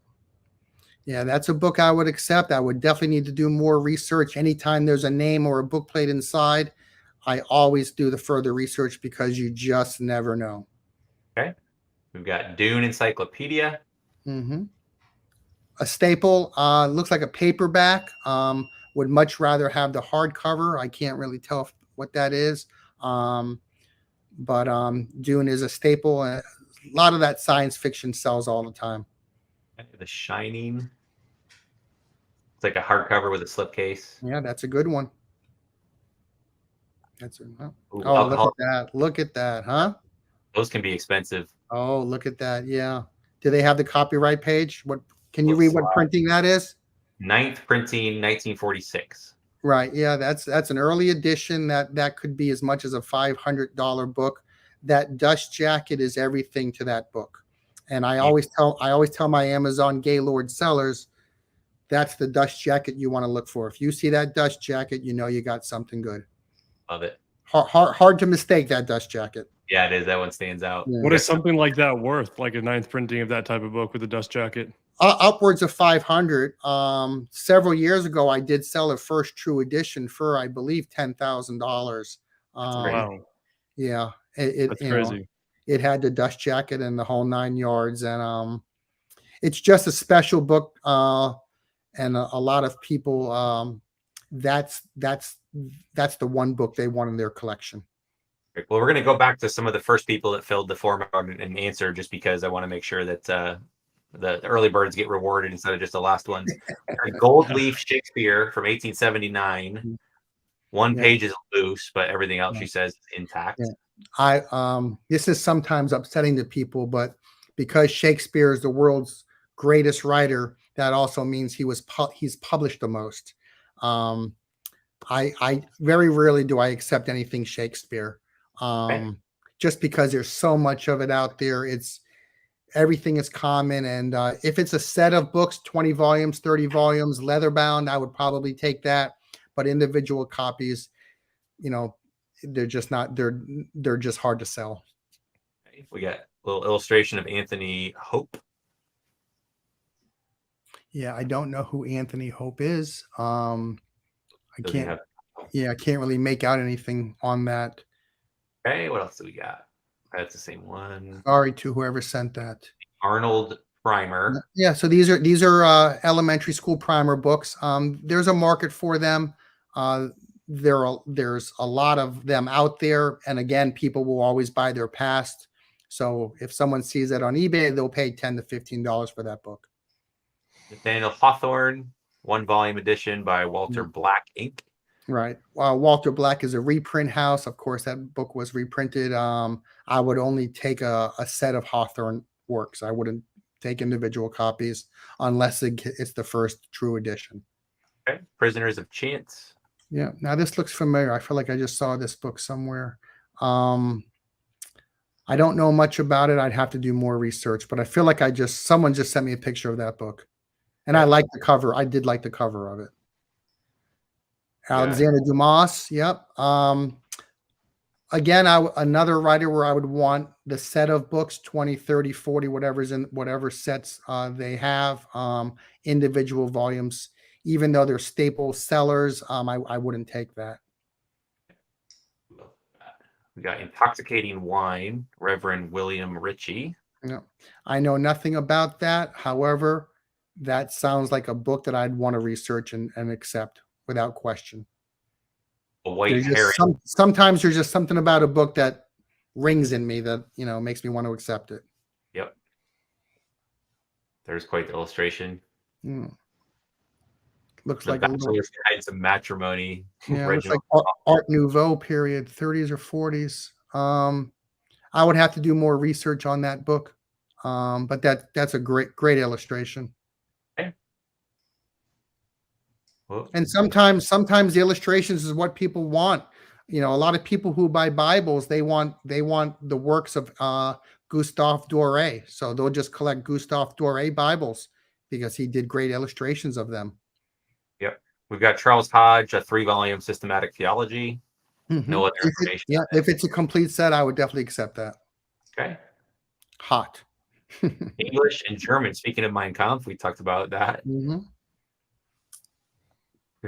Yeah, that's a book I would accept. I would definitely need to do more research. Anytime there's a name or a book plate inside, I always do the further research because you just never know. Okay. We've got Dune Encyclopedia. Mm-hmm. A staple. Looks like a paperback. Would much rather have the hardcover. I can't really tell what that is. But Dune is a staple. A lot of that science fiction sells all the time. The Shining. It's like a hardcover with a slipcase. Yeah, that's a good one. That's a, Ooh, oh, alcohol. look at that. Look at that, huh? Those can be expensive. Oh, look at that. Yeah. Do they have the copyright page? What can you read what printing that is? 9th printing, 1946. Right. Yeah, that's an early edition. That could be as much as a $500 book. That dust jacket is everything to that book. And I always tell my Amazon Gaylord sellers, that's the dust jacket you want to look for. If you see that dust jacket, you know you got something good. Love it. Hard to mistake that dust jacket. Yeah, it is. That one stands out. Yeah. What is something like that worth? Like a 9th printing of that type of book with a dust jacket? Upwards of 500. Several years ago, I did sell a first true edition for, I believe, $10,000. Wow, Yeah, that's crazy. It had the dust jacket and the whole 9 yards, and it's just a special book, and a lot of people, that's the one book they want in their collection. Well, we're going to go back to some of the first people that filled the form out and answer, just because I want to make sure that the early birds get rewarded instead of just the last ones. Gold leaf Shakespeare from 1879. One page is loose, but everything else she says is intact. This is sometimes upsetting to people, but because Shakespeare is the world's greatest writer, that also means he's published the most. I very rarely do I accept anything Shakespeare, just because there's so much of it out there. Everything is common, and if it's a set of books, 20 volumes, 30 volumes, leather bound, I would probably take that. But individual copies, they're just not. They're just hard to sell. We got a little illustration of Anthony Hope. Yeah, I don't know who Anthony Hope is. I can't really make out anything on that. Okay, what else do we got? That's the same one. Sorry to whoever sent that. Arnold primer. Yeah, so these are elementary school primer books. There's a market for them. There's a lot of them out there, and again, people will always buy their past. So if someone sees it on eBay, they'll pay $10 to $15 for that book. Nathaniel Hawthorne, 1-volume edition by Walter Black Inc. Right. Walter Black is a reprint house. Of course, that book was reprinted. I would only take a set of Hawthorne works. I wouldn't take individual copies unless it's the first true edition. Okay. Prisoners of Chance. Yeah. Now this looks familiar. I feel like I just saw this book somewhere. I don't know much about it. I'd have to do more research, but I feel like someone just sent me a picture of that book. And I like the cover. I did like the cover of it. Alexander Dumas. Yep. Again, another writer where I would want the set of books, 20, 30, 40, whatever sets they have, individual volumes, even though they're staple sellers, I wouldn't take that. We got Intoxicating Wine, Reverend William Ritchie. Yeah. I know nothing about that. However, that sounds like a book that I'd want to research and accept without question. A White Herring. Sometimes there's just something about a book that rings in me that, makes me want to accept it. Yep. There's quite the illustration. Looks the like a little Guides of Matrimony. Yeah, looks like Art Nouveau period, 30s or 40s. I would have to do more research on that book, but that's a great illustration. Okay. And sometimes the illustrations is what people want. A lot of people who buy Bibles, they want the works of Gustave Doré, so they'll just collect Gustave Doré Bibles because he did great illustrations of them. Yep. We've got Charles Hodge, a 3-volume systematic theology. No other information. If it's a complete set, I would definitely accept that. Okay. Hot. English and German. Speaking of Mein Kampf, we talked about that. You're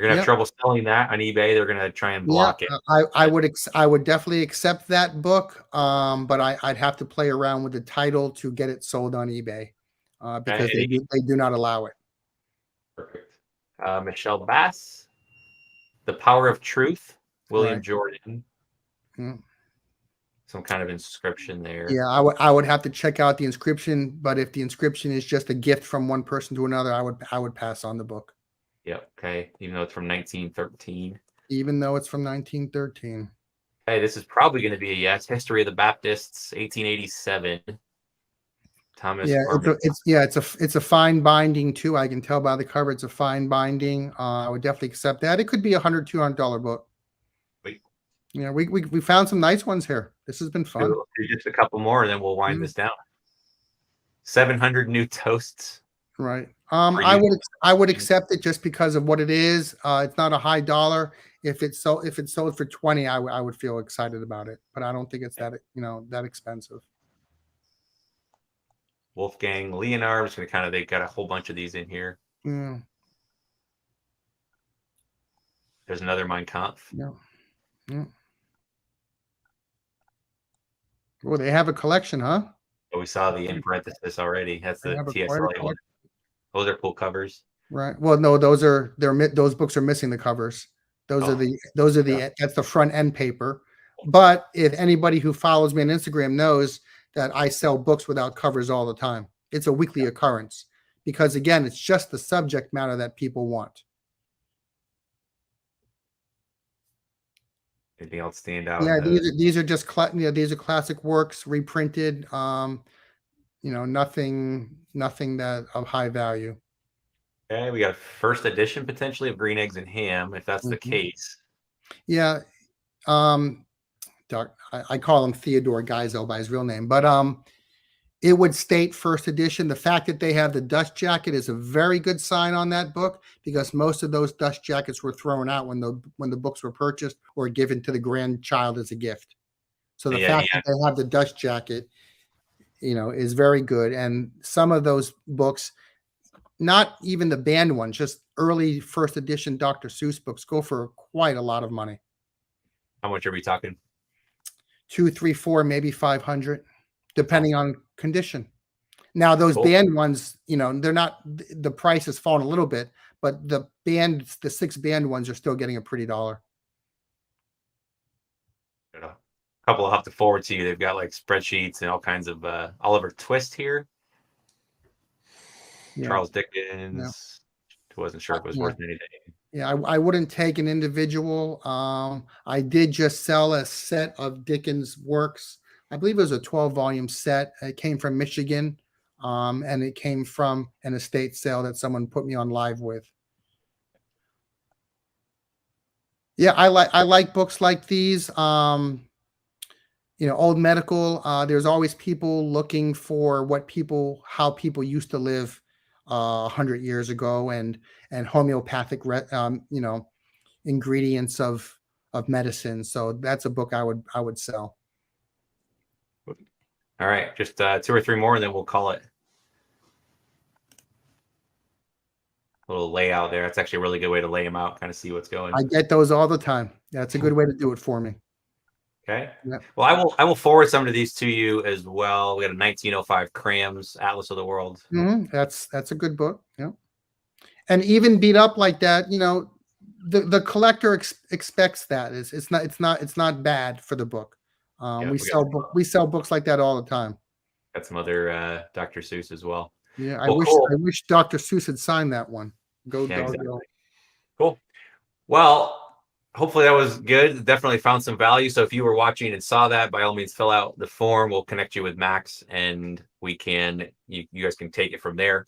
gonna have trouble selling that on eBay. They're gonna try and block it. I would definitely accept that book, but I'd have to play around with the title to get it sold on eBay because they do not allow it. Perfect. Michelle Bass, The Power of Truth, William Jordan. Some kind of inscription there. Yeah, I would have to check out the inscription, but if the inscription is just a gift from one person to another, I would pass on the book. Yep. Okay. Even though it's from 1913. Even though it's from 1913. Hey, this is probably going to be a yes. History of the Baptists, 1887. Thomas. It's a fine binding too. I can tell by the cover it's a fine binding. I would definitely accept that. It could be $100, $200 book. Wait. Yeah, we found some nice ones here. This has been fun. We'll do just a couple more, and then we'll wind this down. 700 New Toasts. Right. I would accept it just because of what it is. It's not a high dollar. if it's sold for 20, I would feel excited about it, but I don't think it's that, that expensive. Wolfgang Leonard. I'm just gonna they've got a whole bunch of these in here. Mm, There's another Mein Kampf. yeah. Yeah. Oh, they have a collection, huh? Oh, we saw the in parenthesis already. That's They the have quite a TSLA one. collection. Those are cool covers. Right. Well, no, those books are missing the covers. Those are that's the front end paper. But if anybody who follows me on Instagram knows that I sell books without covers all the time. It's a weekly occurrence because again, it's just the subject matter that people want. Anything else stand out? Yeah, these are just these are classic works reprinted. Nothing that of high value. Okay, we got a first edition potentially of Green Eggs and Ham, if that's the case. Yeah. I call him Theodore Geisel by his real name, but it would state first edition. The fact that they have the dust jacket is a very good sign on that book because most of those dust jackets were thrown out when the books were purchased or given to the grandchild as a gift. So the fact that they have the dust jacket, is very good. And some of those books, not even the banned ones, just early first edition Dr. Seuss books go for quite a lot of money. How much are we talking? 200, 300, 400, maybe 500, depending on condition. Now those banned ones, they're not. The price has fallen a little bit, but the 6 banned ones are still getting a pretty dollar. A couple I'll have to forward to you. They've got like spreadsheets and all kinds of Oliver Twist here. Yeah. Charles Dickens. Yeah. Wasn't sure if it was worth anything. Yeah, I wouldn't take an individual. I did just sell a set of Dickens works. I believe it was a 12-volume set. It came from Michigan, and it came from an estate sale that someone put me on live with. Yeah, I like books like these. Old medical. There's always people looking for how people used to live 100 years ago, and homeopathic, ingredients of medicine. So that's a book I would sell. All right, just 2 or 3 more, and then we'll call it. A little layout there. That's actually a really good way to lay them out, kind of see what's going. I get those all the time. That's a good way to do it for me. Okay. Yep. Well, I will forward some of these to you as well. We got a 1905 Crams Atlas of the World. Mm-hmm. That's a good book. Yeah. And even beat up like that, the collector expects that. It's not bad for the book. We sell books like that all the time. Got some other Dr. Seuss as well. Yeah, I wish Dr. Seuss had signed that one. Exactly. Cool. Well, hopefully that was good. Definitely found some value. So if you were watching and saw that, by all means, fill out the form. We'll connect you with Max, and you guys can take it from there.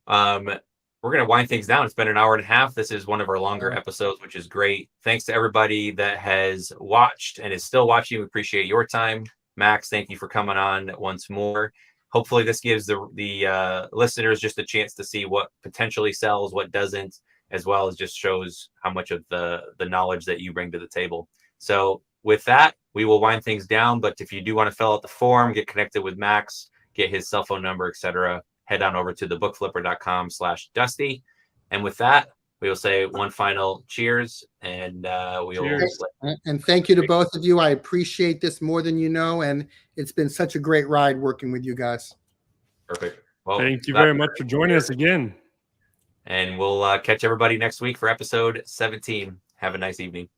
We're going to wind things down. It's been an hour and a half. This is one of our longer episodes, which is great. Thanks to everybody that has watched and is still watching. We appreciate your time. Max, thank you for coming on once more. Hopefully this gives the listeners just a chance to see what potentially sells, what doesn't, as well as just shows how much of the knowledge that you bring to the table. So with that, we will wind things down. But if you do want to fill out the form, get connected with Max, get his cell phone number, etc., head on over to thebookflipper.com/Dusty. And with that, we will say one final cheers, and and thank you to both of you. I appreciate this more than you know, and it's been such a great ride working with you guys. Perfect. Well, thank you very much for joining us again. And we'll catch everybody next week for episode 17. Have a nice evening.